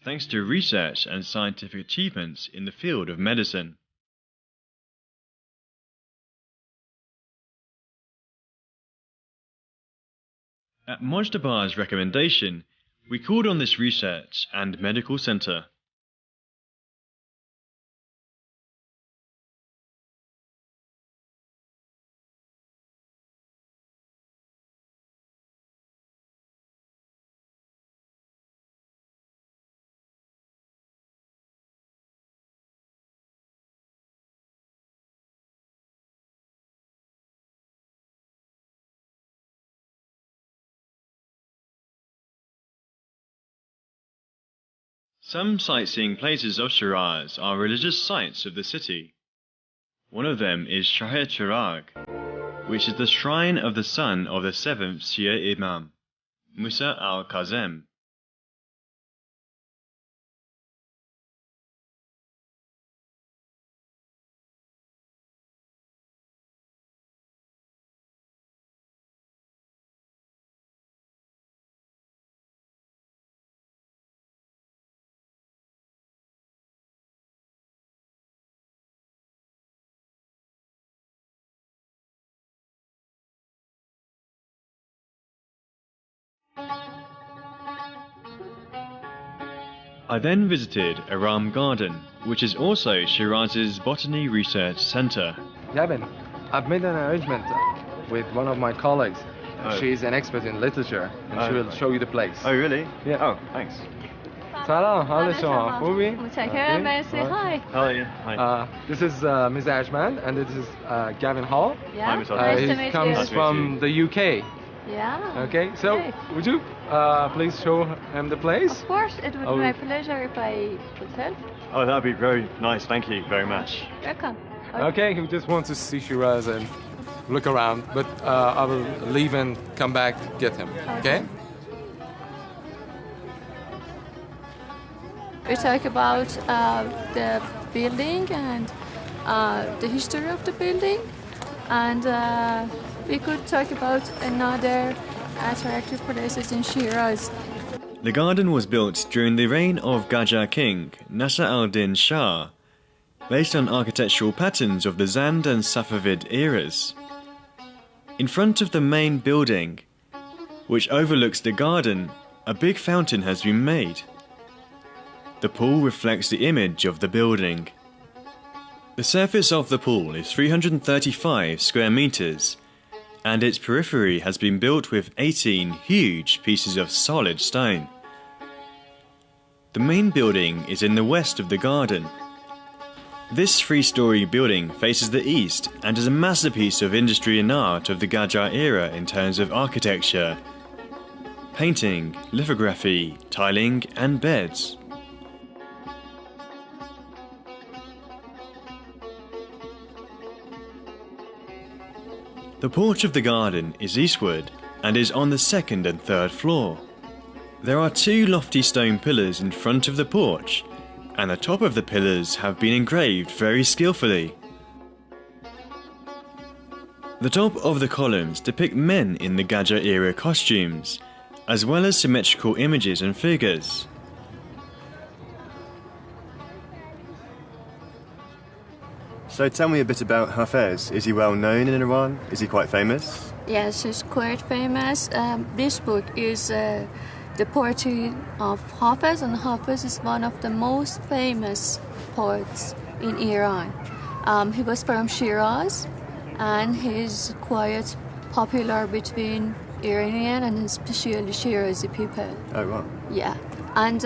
thanks to research and scientific achievements in the field of medicine. At Mojtaba's recommendation, we called on this research and medical centre. Some sightseeing places of Shiraz are religious sites of the city. One of them is Shiraz, which is the shrine of the son of the seventh Shia Imam, Musa al-Kazem. I then visited Aram Garden, which is also Shiraz's Botany Research Centre. Gavin, I've made an arrangement with one of my colleagues. She's an expert in literature, and she will show you the place. Oh, really? Yeah. Oh, thanks. سلام، حال شما خوبی؟ متشکرم، مرسی. Hi. How are you? Hi. This is Ms. Ajman, and this is Gavin Hall. Yeah. Nice to meet He comes you. from the UK. Yeah. Okay, so Okay. would you please show him the place? Of course, it would be my pleasure if I could help. Oh, that would be very nice. Thank you very much. Welcome. Okay, he just wants to see Shiraz and look around, but I will leave and come back to get him. Okay? We talk about the building and the history of the building, and we could talk about another attractive places in Shiraz. The garden was built during the reign of Qajar king Nasser al-Din Shah, based on architectural patterns of the Zand and Safavid eras. In front of the main building, which overlooks the garden, a big fountain has been made. The pool reflects the image of the building. The surface of the pool is 335 square meters, and its periphery has been built with 18 huge pieces of solid stone. The main building is in the west of the garden. This three-story building faces the east and is a masterpiece of industry and art of the Qajar era in terms of architecture, painting, lithography, tiling, and beds. The porch of the garden is eastward and is on the second and third floor. There are two lofty stone pillars in front of the porch, and the top of the pillars have been engraved very skillfully. The top of the columns depict men in the Qajar era costumes, as well as symmetrical images and figures. So tell me a bit about Hafez. Is he well known in Iran? Is he quite famous? Yes, he's quite famous. This book is the poetry of Hafez, and Hafez is one of the most famous poets in Iran. He was from Shiraz, and he's quite popular between Iranian and especially Shirazi people. Oh, wow. Yeah, and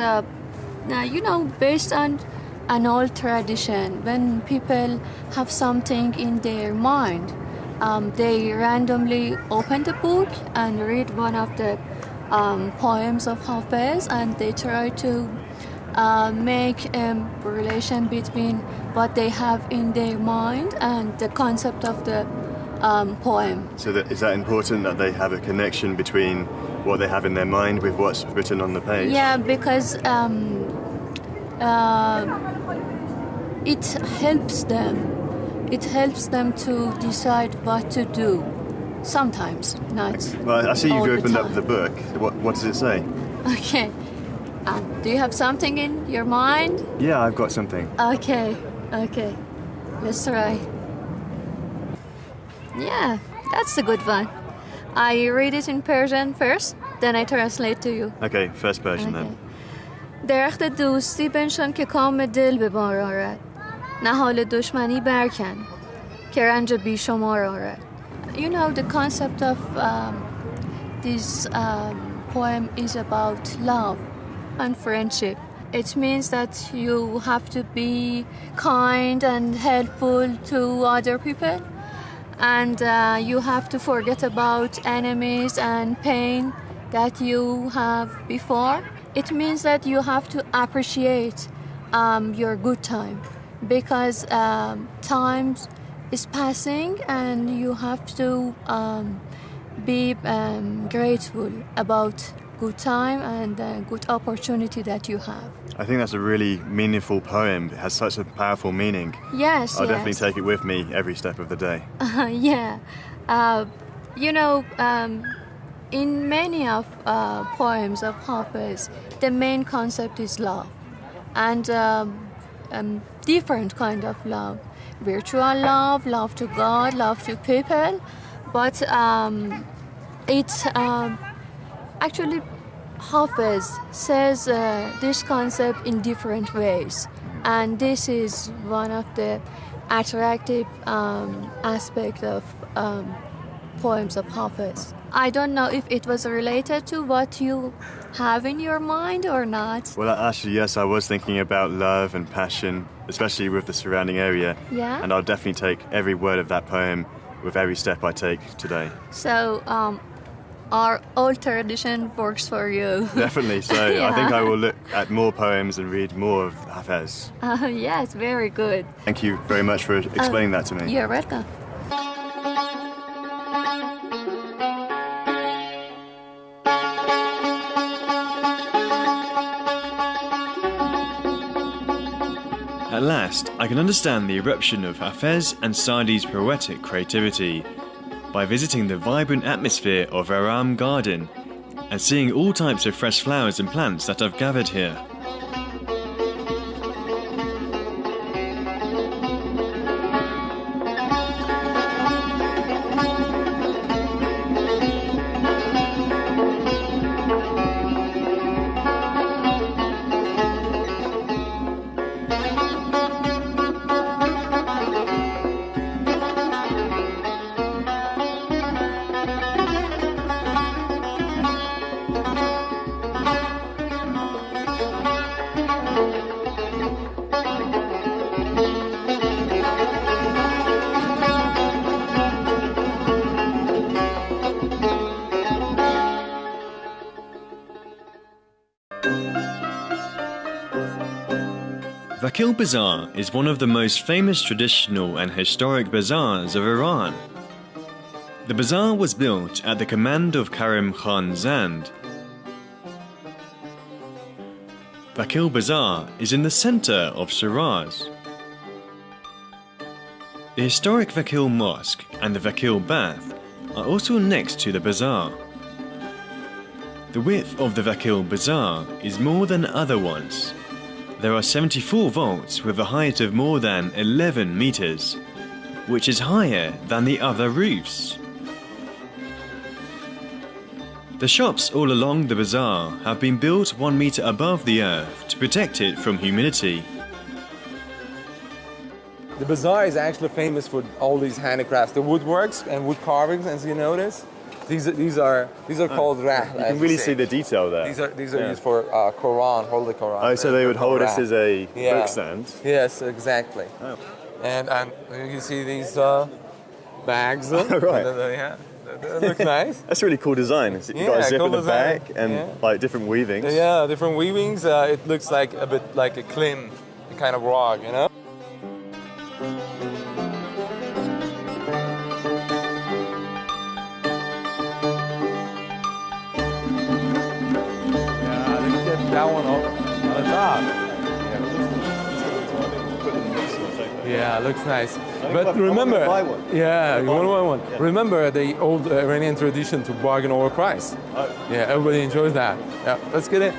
based on an old tradition, when people have something in their mind, they randomly open the book and read one of the poems of Hafez, and they try to make a relation between what they have in their mind and the concept of the poem. So is that important that they have a connection between what they have in their mind with what's written on the page? Yeah, because it helps them. It helps them to decide what to do. Sometimes, not. Well, I see all you've the opened time. up the book. What does it say? Okay. Do you have something in your mind? Yeah, I've got something. Okay. Let's try. Yeah, that's a good one. I read it in Persian first, then I translate to you. Okay, first Persian then. درخت دوستی بنشان که کام دل به بار آرد، نهال دشمنی برکن که رنج بیشمار آرد. You know, the concept of this poem is about love and friendship. It means that you have to be kind and helpful to other people, and you have to forget about enemies and pain that you have before. It means that you have to appreciate your good time, because time is passing and you have to be grateful about good time and good opportunity that you have. I think that's a really meaningful poem. It has such a powerful meaning. Yes, I'll definitely take it with me every step of the day. Yeah. You know, in many of poems of Hafiz, the main concept is love, and different kind of love. Virtual love, love to God, love to people, but it's actually Hafiz says this concept in different ways, and this is one of the attractive aspects of poems of Hafiz. I don't know if it was related to what you have in your mind or not. Well, actually, yes, I was thinking about love and passion, especially with the surrounding area. Yeah? And I'll definitely take every word of that poem with every step I take today. So, our old tradition works for you. Definitely. So Yeah. I think I will look at more poems and read more of Hafez. Yes, very good. Thank you very much for explaining that to me. You're welcome. At last, I can understand the eruption of Hafez and Sadi's poetic creativity by visiting the vibrant atmosphere of Aram Garden and seeing all types of fresh flowers and plants that I've gathered here. Vakil Bazaar is one of the most famous traditional and historic bazaars of Iran. The bazaar was built at the command of Karim Khan Zand. Vakil Bazaar is in the center of Shiraz. The historic Vakil Mosque and the Vakil Bath are also next to the bazaar. The width of the Vakil Bazaar is more than other ones. There are 74 vaults with a height of more than 11 meters, which is higher than the other roofs. The shops all along the bazaar have been built 1 meter above the earth to protect it from humidity. The bazaar is actually famous for all these handicrafts, the woodworks and wood carvings, as you notice. These are called rah. You can really see the detail there. These are used for Quran, hold the Quran. Oh, so they would hold rah. us as a Yeah. book stand? Yes, exactly. Oh. And you see these bags. Right. Yeah, they look nice. That's a really cool design. You've got a zip cool at the design. back and Yeah. like different weavings. Yeah, different weavings. It looks like a bit like a clim, kind of rug, you know? Yeah, let's get that one up on the top. Yeah, Yeah, looks nice. But remember, buy one. Yeah, you want to buy one. Yeah. Remember the old Iranian tradition to bargain over price. Yeah, everybody enjoys that. Yeah, let's get in.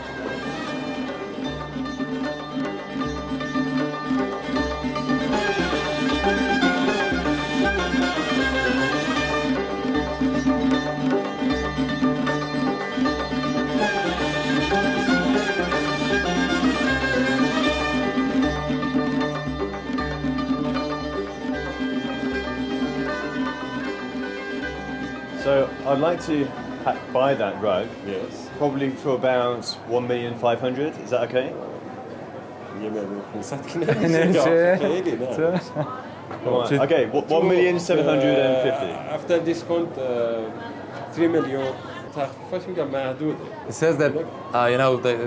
So I'd like to buy that rug. Yes. Probably for about 1,500,000. Is that okay? Okay, 1,750,000. After discount, 3 million. It says that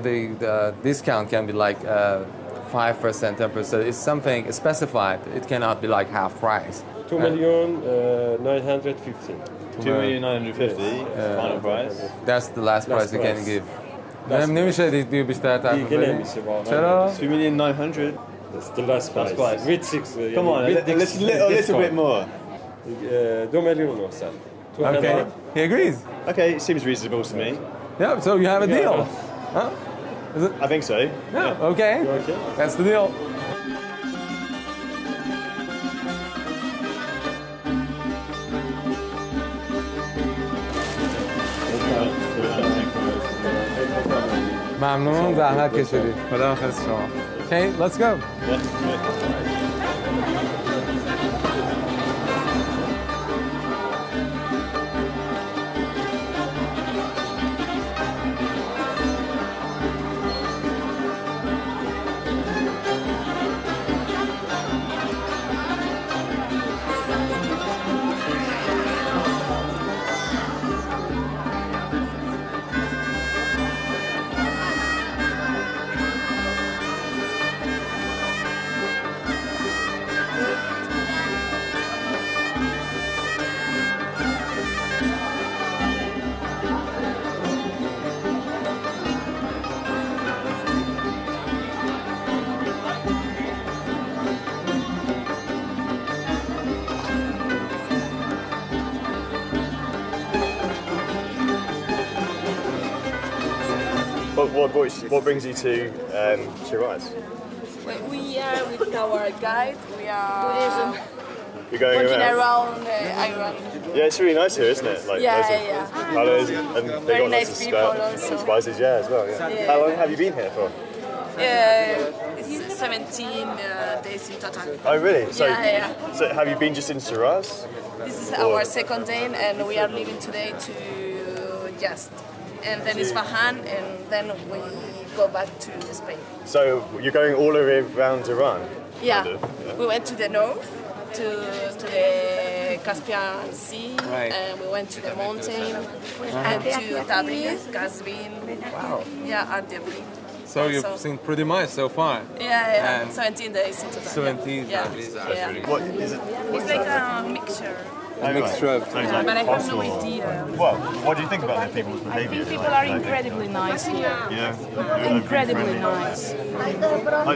the discount can be like 5%, 10%. It's something specified. It cannot be like half price. 2,950,000. 2,950,000 final price. That's the last price you can give. نمیشه دیگه بیشتر تعریف کنی. چرا؟ 2,900,000. That's the last price. With 6. Come on, a little bit more. 2,900,000. Okay, he agrees. Okay, it seems reasonable to me. Yeah, so you have a deal. Huh? Is it? I think so. Yeah. Okay. That's the deal. ممنون زحمت کشیدید. خداحافظ شما. Okay, let's go. What brings you to Shiraz? We are with our guide. We are You're going walking around. Iran. Yeah, it's really nice here, isn't it? Like lots of colours and they Very got nice lots of people also. spices, yeah, as well. Yeah. Yeah. How long have you been here for? It's 17 days in total. Oh, really? So, Yeah. So have you been just in Shiraz? This is our second day, and we are leaving today to Just, and then Isfahan, and then we go back to Spain. So you're going all around Iran? Yeah. Kind of, We went to the north, to the Caspian Sea, and we went to the mountain, and to Tabriz, Qazvin. Wow. Yeah, and Debre. So you've seen pretty much so far. Yeah. And 17 days in total. 17 Yeah. days. Yeah. What is it? It's like a mixture. A mixture of. But I have no idea. Well, what do you think about the people's behaviour? People are incredibly nice here. Yeah. Incredibly nice.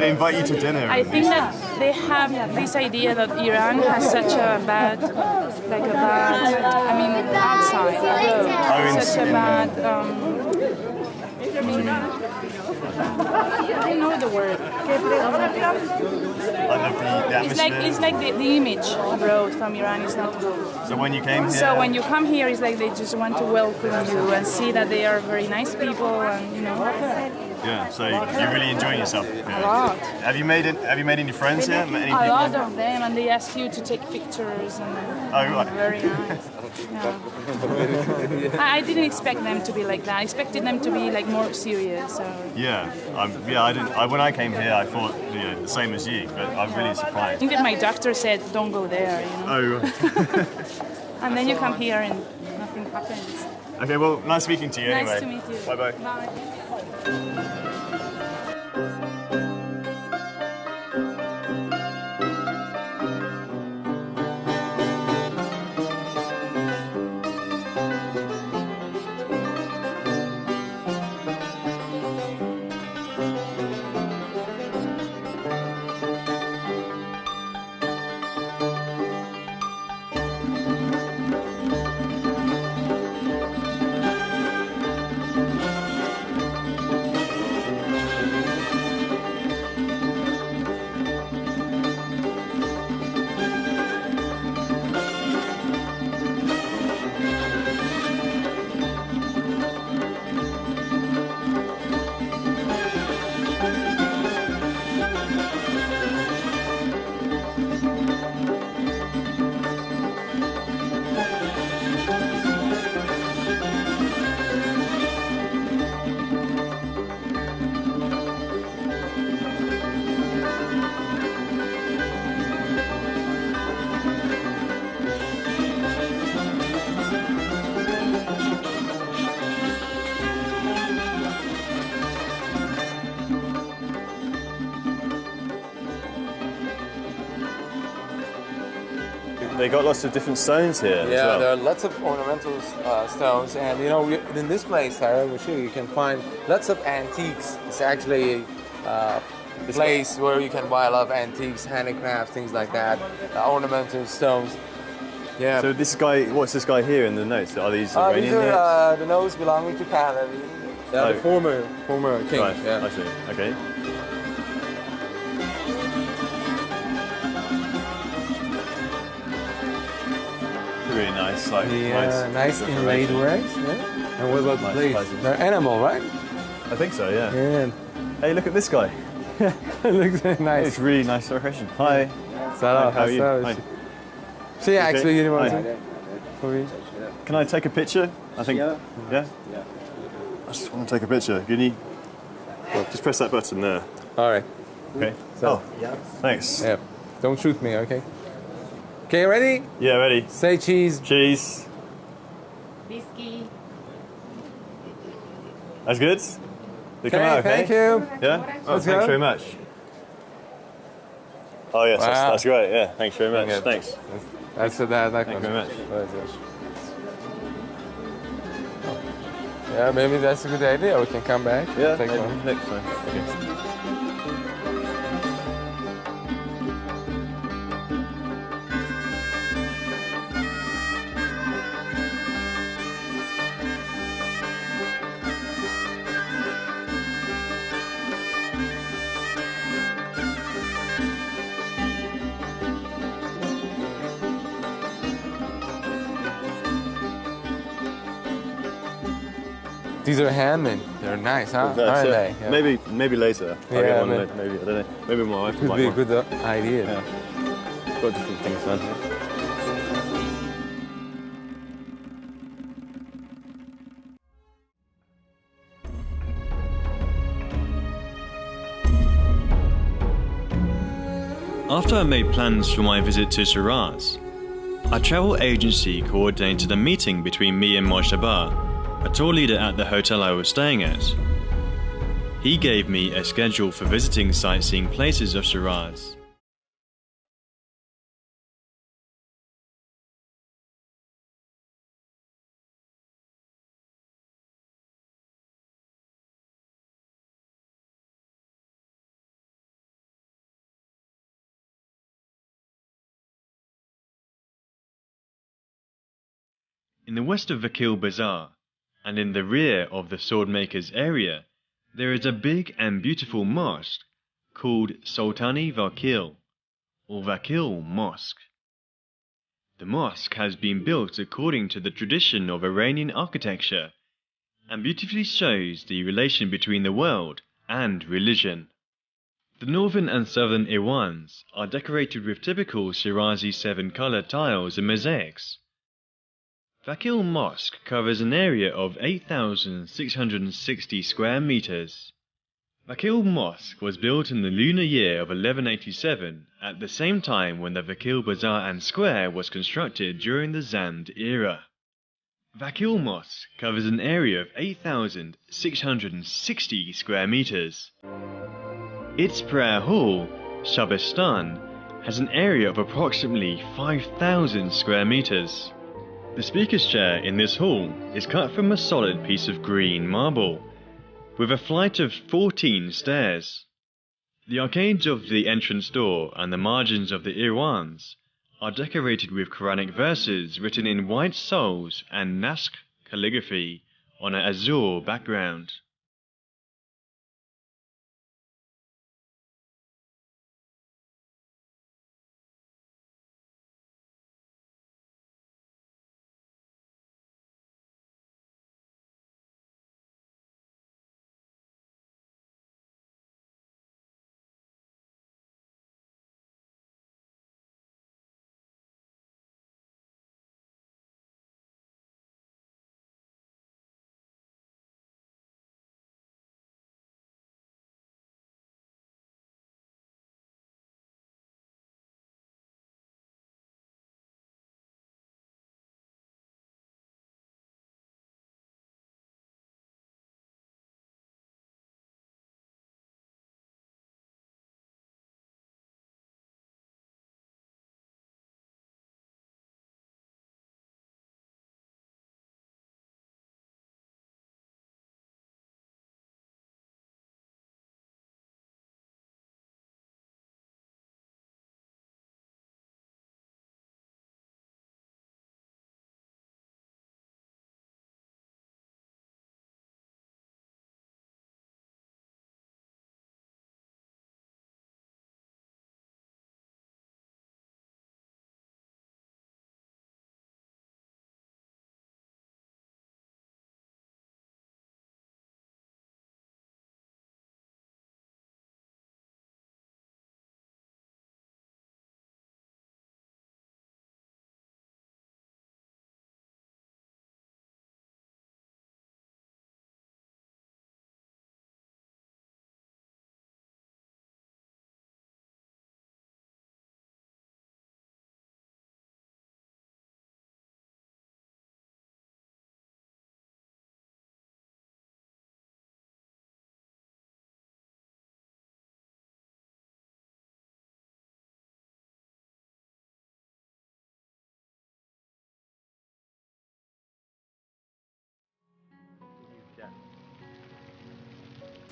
They invite you to dinner. I think that they have this idea that Iran has such a bad, outside, such a bad, I don't know the word. It's like the image abroad from Iran is not good. So when you came here? So when you come here, it's like they just want to welcome you and see that they are very nice people, and Yeah. So you're really enjoying yourself. A lot. Have you made any friends here? Met any A people? lot of them, and they ask you to take pictures, and very nice. Yeah. I didn't expect them to be like that. I expected them to be like more serious. So. Yeah. I didn't. When I came here, I thought the same as you, but I'm really I surprised. think that my doctor said, "Don't go there," Oh. Right. And then you come here and nothing happens. Okay. Well, nice speaking to you. Nice Anyway. to meet you. Bye. Bye. they got lots of different stones here as Yeah, well. there are lots of ornamental stones, and in this place, I will show you, you can find lots of antiques. It's actually a place where you can buy a lot of antiques, handicrafts, things like that, ornamental stones. Yeah. So this guy, what's this guy here in the notes? Are these Iranian these notes? are the notes belonging to Pahlavi. The former king. Right, yeah. I see. Okay. Really nice, like nice inlaid works. Yeah. And what about the place? They're animal, right? I think so. Yeah. Yeah. Hey, look at this guy. Looks nice. It's really nice decoration. Hi. Salam. How are you? Hi. See, actually, you know what? Can I take a picture? I think. Yeah. Yeah. I just want to take a picture. Can you? Just press that button there. All right. Okay. Yeah. Thanks. Yeah. Don't shoot me, okay? Okay, ready? Yeah, ready. Say cheese. Cheese. Whiskey. That's good. They come out okay? Thank you. Yeah. Oh, Let's thanks go. very much. Oh yes, Wow. that's great. Yeah, thanks very much. Okay. Thanks. That's that. Thank you very much. Yeah, maybe that's a good idea. We can come back. Yeah, Take maybe one. next time. Okay. These are handmade. They're nice, huh? Aren't they? Yeah. Maybe later. I'll Yeah, get one. maybe. Maybe I don't know. Maybe my wife Could might be a want. good idea. Yeah. Got different things done here. After I made plans for my visit to Shiraz, a travel agency coordinated a meeting between me and Mojtaba, a tour leader at the hotel I was staying at. He gave me a schedule for visiting sightseeing places of Shiraz. In the west of Vakil Bazaar, and in the rear of the swordmaker's area, there is a big and beautiful mosque called Sultani Vakil, or Vakil Mosque. The mosque has been built according to the tradition of Iranian architecture and beautifully shows the relation between the world and religion. The northern and southern Iwans are decorated with typical Shirazi 7-colored tiles and mosaics. Vakil Mosque covers an area of 8,660 square meters. Vakil Mosque was built in the lunar year of 1187, at the same time when the Vakil Bazaar and Square was constructed during the Zand era. Vakil Mosque covers an area of 8,660 square meters. Its prayer hall, Shabistan, has an area of approximately 5,000 square meters. The speaker's chair in this hall is cut from a solid piece of green marble, with a flight of 14 stairs. The arcades of the entrance door and the margins of the Irwans are decorated with Quranic verses written in white soles and Naskh calligraphy on an azure background.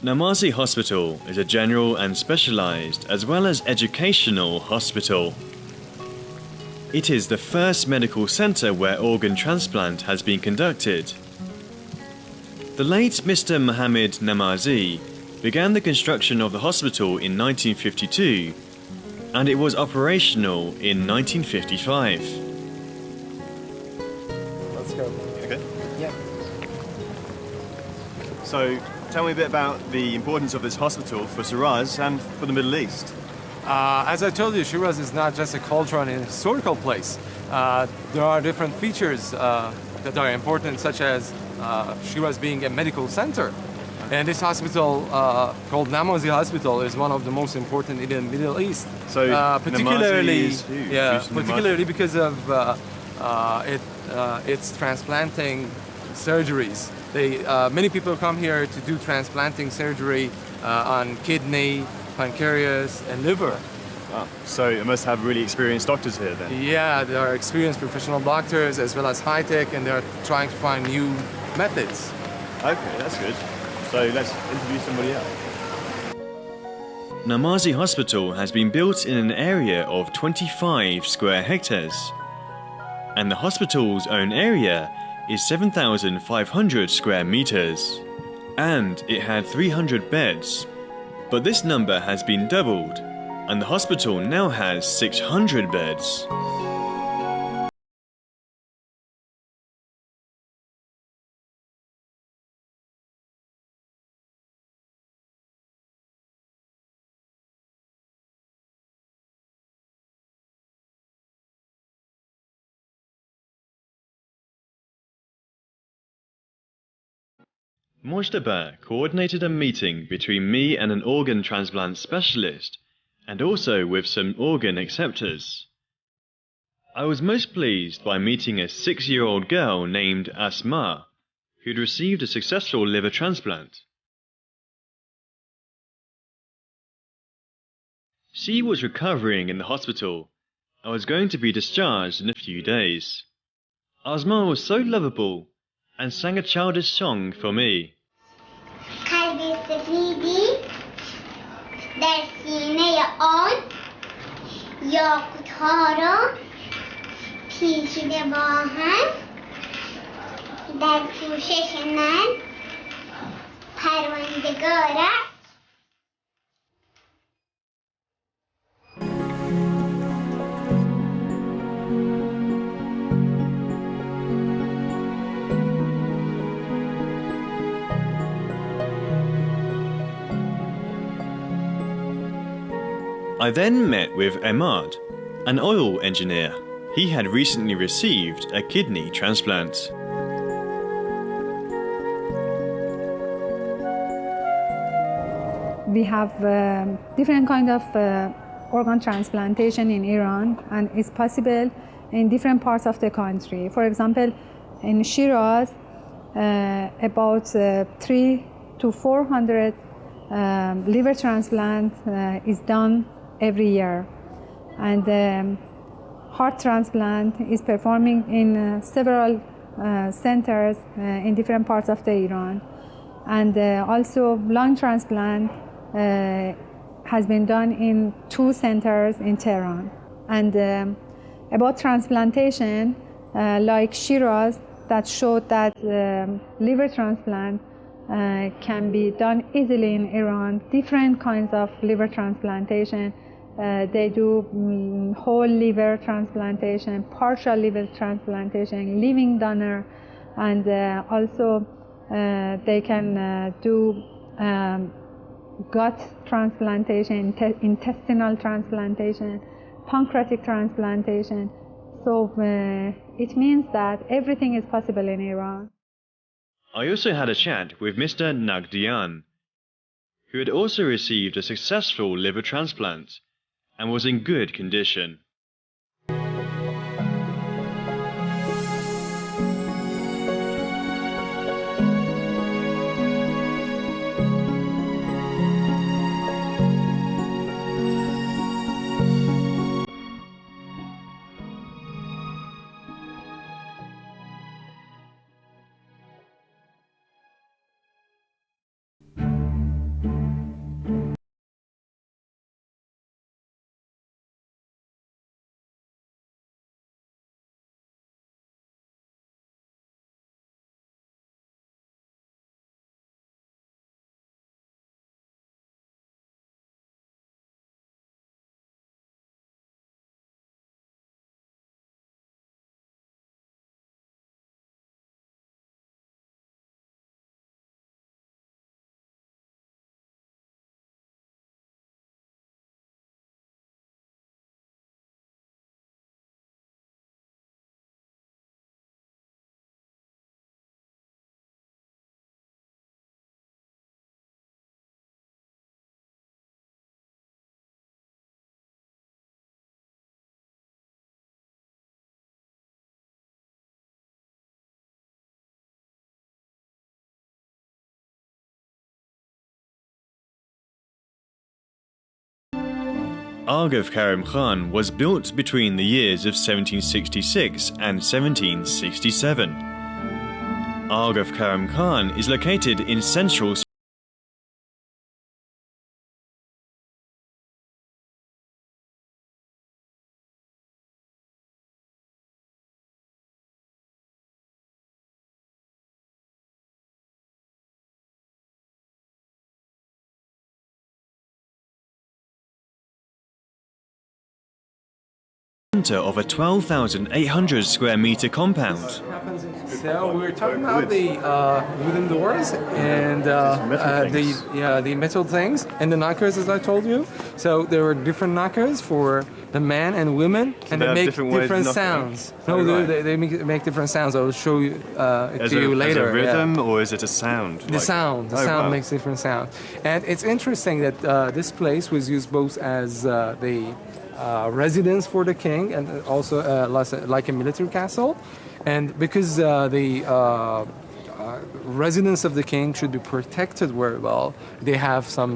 Namazi Hospital is a general and specialized as well as educational hospital. It is the first medical center where organ transplant has been conducted. The late Mr. Mohammed Namazi began the construction of the hospital in 1952 and it was operational in 1955. Let's go. Okay. Yeah. So, tell me a bit about the importance of this hospital for Shiraz and for the Middle East. As I told you, Shiraz is not just a cultural and historical place. There are different features that are important, such as Shiraz being a medical center. And this hospital, called Namazi Hospital, is one of the most important in the Middle East. So, particularly, Namazi is huge. yeah, particularly because of its transplanting surgeries. Many people come here to do transplanting surgery on kidney, pancreas, and liver. Wow. So it must have really experienced doctors here then? Yeah, there are experienced professional doctors as well as high-tech, and they're trying to find new methods. Okay, that's good. So let's interview somebody else. Namazi Hospital has been built in an area of 25 square hectares, and the hospital's own area is 7,500 square meters, and it had 300 beds. But this number has been doubled, and the hospital now has 600 beds. Mojtaba coordinated a meeting between me and an organ transplant specialist, and also with some organ acceptors. I was most pleased by meeting a 6-year-old girl named Asma, who'd received a successful liver transplant. She was recovering in the hospital and was going to be discharged in a few days. Asma was so lovable and sang a childish song for me. قلبی سفیدی در سینه آن یاقوت‌ها را پیچیده با هم در پوشش من پروردگارت. I then met with Ahmad, an oil engineer. He had recently received a kidney transplant. We have different kind of organ transplantation in Iran, and it's possible in different parts of the country. For example, in Shiraz, about 300 to 400 liver transplant is done every year, and heart transplant is performing in several centers in different parts of the Iran, and also lung transplant has been done in 2 centers in Tehran. And about transplantation, like Shiraz, that showed that liver transplant can be done easily in Iran. Different kinds of liver transplantation. They do whole liver transplantation, partial liver transplantation, living donor, and also they can do gut transplantation, intestinal transplantation, pancreatic transplantation. So it means that everything is possible in Iran. I also had a chat with Mr. Nagdian, who had also received a successful liver transplant and was in good condition. Agha Karim Khan was built between the years of 1766 and 1767. Agha Karim Khan is located in central of a 12,800 square meter compound. So we were talking about the wooden doors and the metal things and the knockers, as I told you. So there were different knockers for the men and women, So and they they have make different sounds. Oh, No, right. they make different sounds. I will show you it to you later. As a rhythm, or is it a sound? The sound. The sound makes different sound. And it's interesting that this place was used both as the residence for the king and also like a military castle. And because the residence of the king should be protected very well, they have some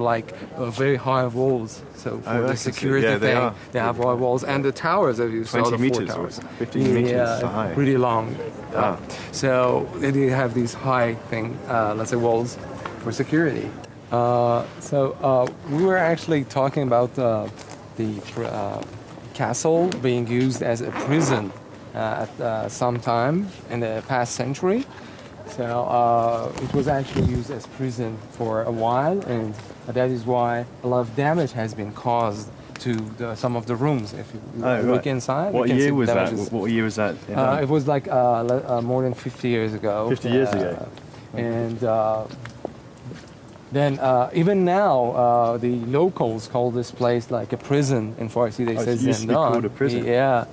very high walls. So for the security thing, they have high walls. And the towers, as you saw, 20 the meters 4 towers. 15 meters high. Pretty long. Wow. So they have these high let's say walls for security. So we were actually talking about the castle being used as a prison at some time in the past century. So it was actually used as prison for a while, and that is why a lot of damage has been caused to some of the rooms. If you look inside, What year was that? What year was that? It was like more than 50 years ago. 50 years ago. And then even now, the locals call this place like a prison in Farsi. They say it used to be called a prison. Yeah.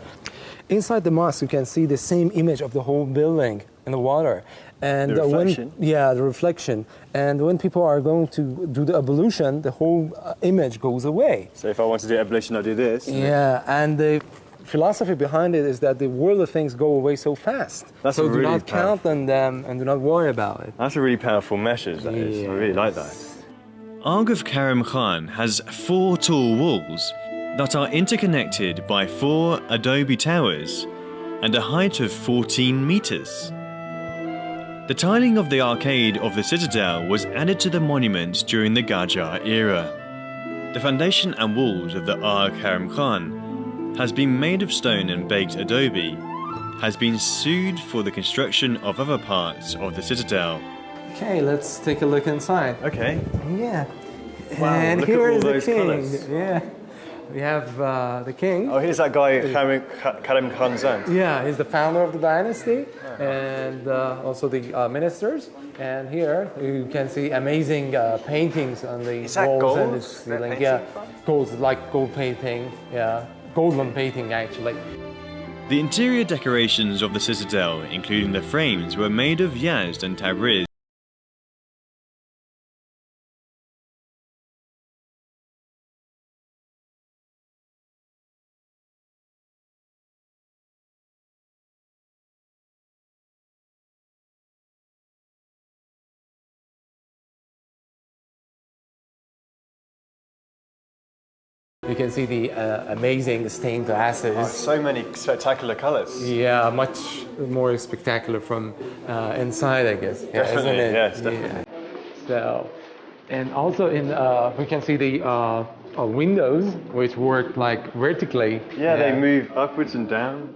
Inside the mosque, you can see the same image of the whole building in the water. And the reflection? the reflection. And when people are going to do the ablution, the whole image goes away. So if I want to do ablution, I do this? Yeah, and the philosophy behind it is that the world of things go away so fast. That's so really do not count on them and do not worry about it. That's a really powerful message, that is. I really like that. Agha Karim Khan has 4 tall walls that are interconnected by 4 adobe towers and a height of 14 meters. The tiling of the arcade of the citadel was added to the monument during the Qajar era. The foundation and walls of the Agha Karim Khan has been made of stone and baked adobe, has been sued for the construction of other parts of the citadel. Okay, let's take a look inside. Okay. Yeah. Wow, and look here at all is the those king. colours. Yeah. We have the king. Oh, here's that guy, Karim Khan's son. Yeah, he's the founder of the dynasty, and also the ministers. And here you can see amazing paintings on the walls and the ceiling. Yeah, gold painting. Yeah, golden painting actually. The interior decorations of the citadel, including the frames, were made of Yazd and Tabriz. You can see the amazing stained glasses. Oh, so many spectacular colours. Yeah, much more spectacular from inside, I guess. Yeah, Definitely, isn't it? yes, definitely. Yeah. So, and also we can see the windows, which work like vertically. Yeah, they move upwards and down.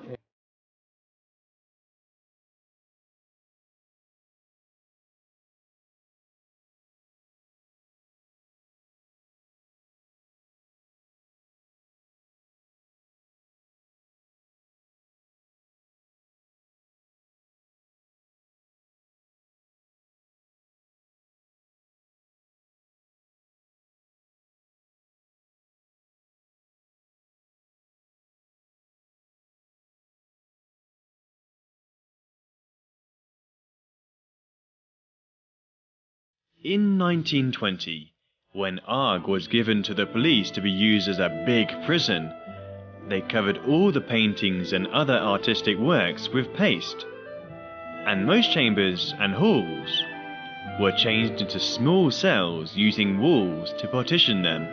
In 1920, when Agha was given to the police to be used as a big prison, they covered all the paintings and other artistic works with paste, and most chambers and halls were changed into small cells using walls to partition them.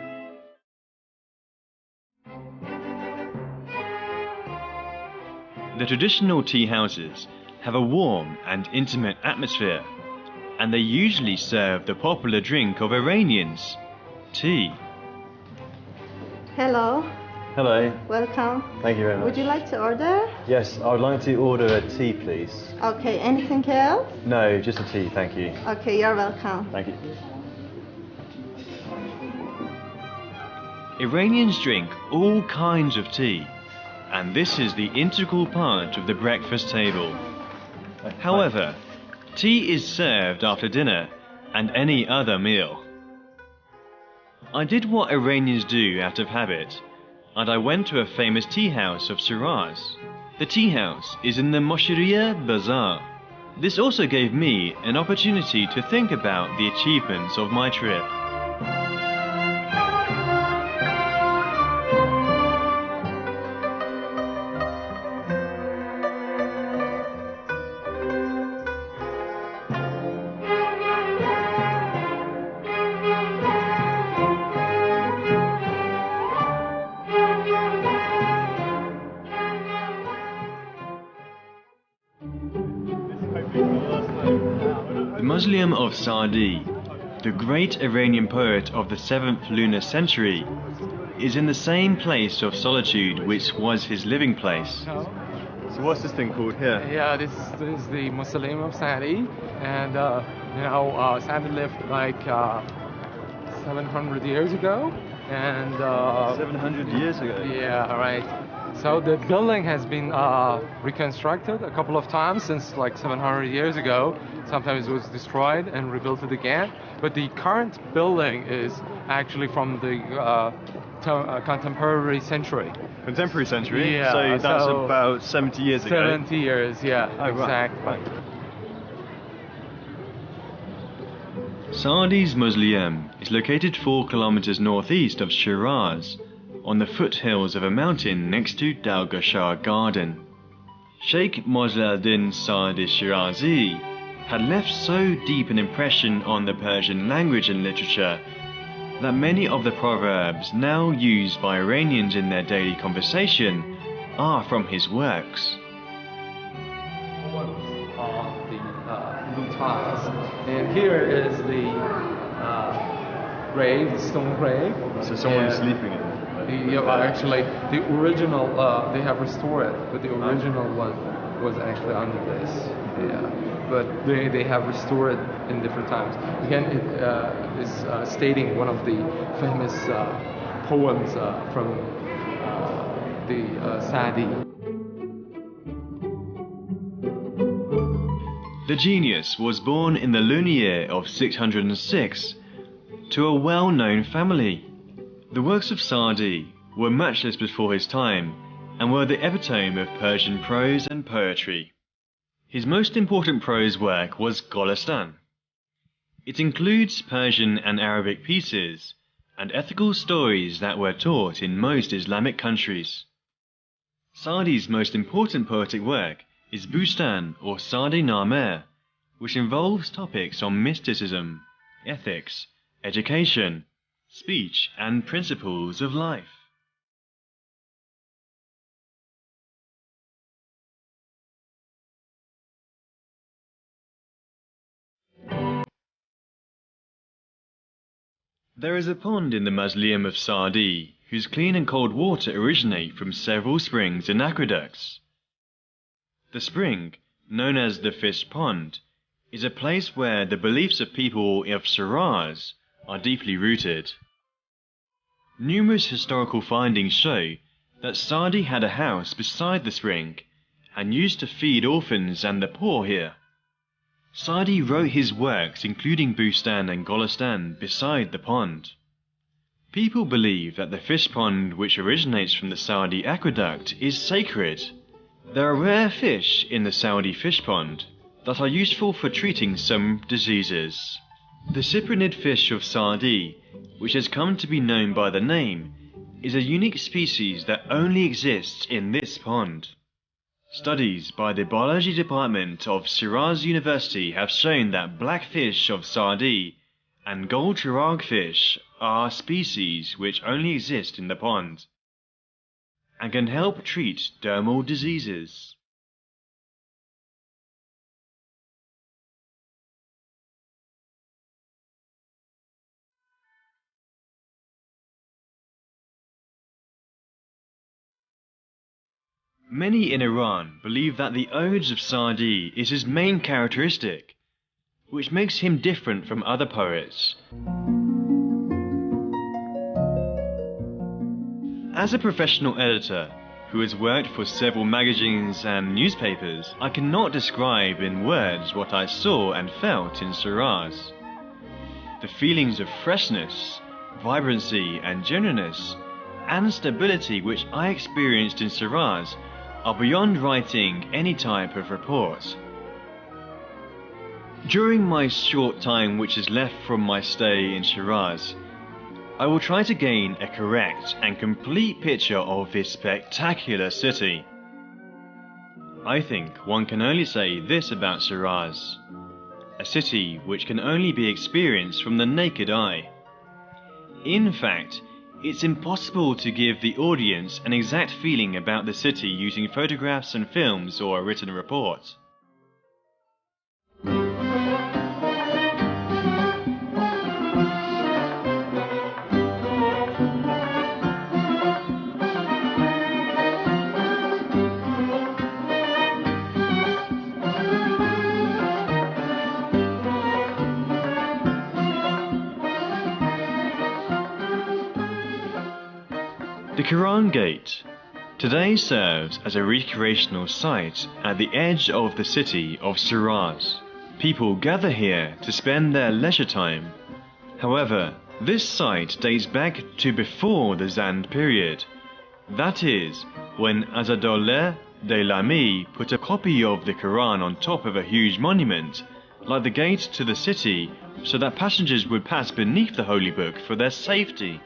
The traditional tea houses have a warm and intimate atmosphere, and they usually serve the popular drink of Iranians, tea. Hello. Hello. Welcome. Thank you very much. Would you like to order? Yes, I would like to order a tea, please. Okay, anything else? No, just a tea, thank you. Okay, you're welcome. Thank you. Iranians drink all kinds of tea, and this is the integral part of the breakfast table. However, tea is served after dinner and any other meal. I did what Iranians do out of habit, and I went to a famous tea house of Shiraz. The tea house is in the Moshiriya Bazaar. This also gave me an opportunity to think about the achievements of my trip. The Mausoleum of Saadi, the great Iranian poet of the 7th lunar century, is in the same place of solitude which was his living place. So what's this thing called here? Yeah, this is the Mausoleum of Saadi, and Saadi lived like 700 years ago, and 700 years ago? Yeah, right. So the building has been reconstructed a couple of times since like 700 years ago. Sometimes it was destroyed and rebuilt it again. But the current building is actually from the contemporary century. Contemporary century? Yeah. So that's about 70 years ago? 70 years, yeah, oh, exactly. Right. Saadi's mausoleum is located 4 kilometers northeast of Shiraz, on the foothills of a mountain next to Dalgashar Garden. Sheikh Mojladdin Saadi Shirazi had left so deep an impression on the Persian language and literature that many of the proverbs now used by Iranians in their daily conversation are from his works. And here is the grave, the stone grave. So someone's sleeping in it? Actually, the original, they have restored it, but the original was actually under this. Yeah. But they have restored it in different times. Again, it is stating one of the famous poems from the Saadi. The genius was born in the lunar year of 606 to a well-known family. The works of Saadi were matchless before his time and were the epitome of Persian prose and poetry. His most important prose work was Golestan. It includes Persian and Arabic pieces and ethical stories that were taught in most Islamic countries. Saadi's most important poetic work is Bustan or Saadi Nameh, which involves topics on mysticism, ethics, education, speech and principles of life. There is a pond in the mausoleum of Saadi whose clean and cold water originate from several springs and aqueducts. The spring, known as the Fish Pond, is a place where the beliefs of people of Shiraz are deeply rooted. Numerous historical findings show that Saadi had a house beside the spring and used to feed orphans and the poor here. Saadi wrote his works including Bustan and Golestan beside the pond. People believe that the fish pond which originates from the Saadi aqueduct is sacred. There are rare fish in the Saudi fish pond that are useful for treating some diseases. The cyprinid fish of Saadi, which has come to be known by the name, is a unique species that only exists in this pond. Studies by the biology department of Shiraz University have shown that blackfish of Saadi and gold chirag fish are species which only exist in the pond and can help treat dermal diseases. Many in Iran believe that the odes of Sa'di is his main characteristic, which makes him different from other poets. As a professional editor who has worked for several magazines and newspapers, I cannot describe in words what I saw and felt in Shiraz. The feelings of freshness, vibrancy and genuineness, and stability which I experienced in Shiraz are beyond writing any type of report. During my short time which is left from my stay in Shiraz, I will try to gain a correct and complete picture of this spectacular city. I think one can only say this about Shiraz: a city which can only be experienced from the naked eye. In fact, it's impossible to give the audience an exact feeling about the city using photographs and films or a written report. The Quran Gate today serves as a recreational site at the edge of the city of Shiraz. People gather here to spend their leisure time. However, this site dates back to before the Zand period. That is, when Azadollah Daylami put a copy of the Quran on top of a huge monument, like the gate to the city, so that passengers would pass beneath the holy book for their safety.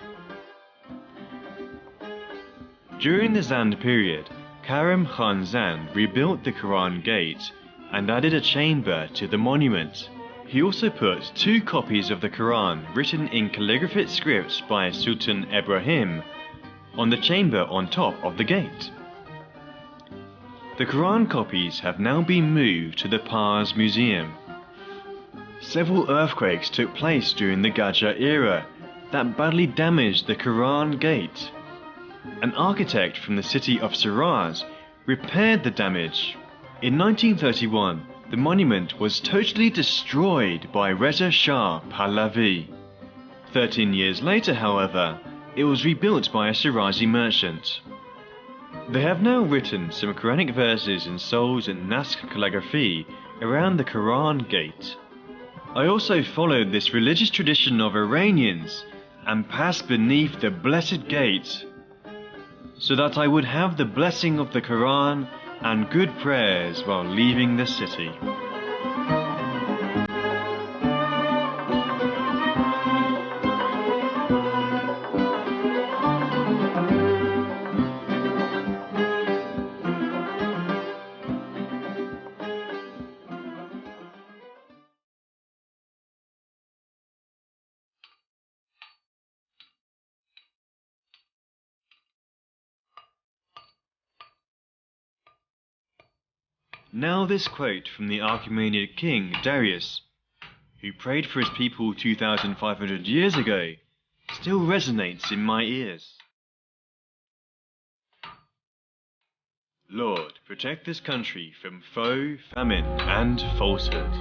During the Zand period, Karim Khan Zand rebuilt the Quran Gate and added a chamber to the monument. He also put 2 copies of the Quran written in calligraphic scripts by Sultan Ibrahim on the chamber on top of the gate. The Quran copies have now been moved to the Pars Museum. Several earthquakes took place during the Qajar era that badly damaged the Quran Gate. An architect from the city of Shiraz repaired the damage. In 1931, the monument was totally destroyed by Reza Shah Pahlavi. 13 years later, however, it was rebuilt by a Shirazi merchant. They have now written some Quranic verses in Sols and Naskh calligraphy around the Quran Gate. I also followed this religious tradition of Iranians and passed beneath the blessed gate, so that I would have the blessing of the Quran and good prayers while leaving the city. Now this quote from the Achaemenid king Darius, who prayed for his people 2,500 years ago, still resonates in my ears. Lord, protect this country from foe, famine, and falsehood.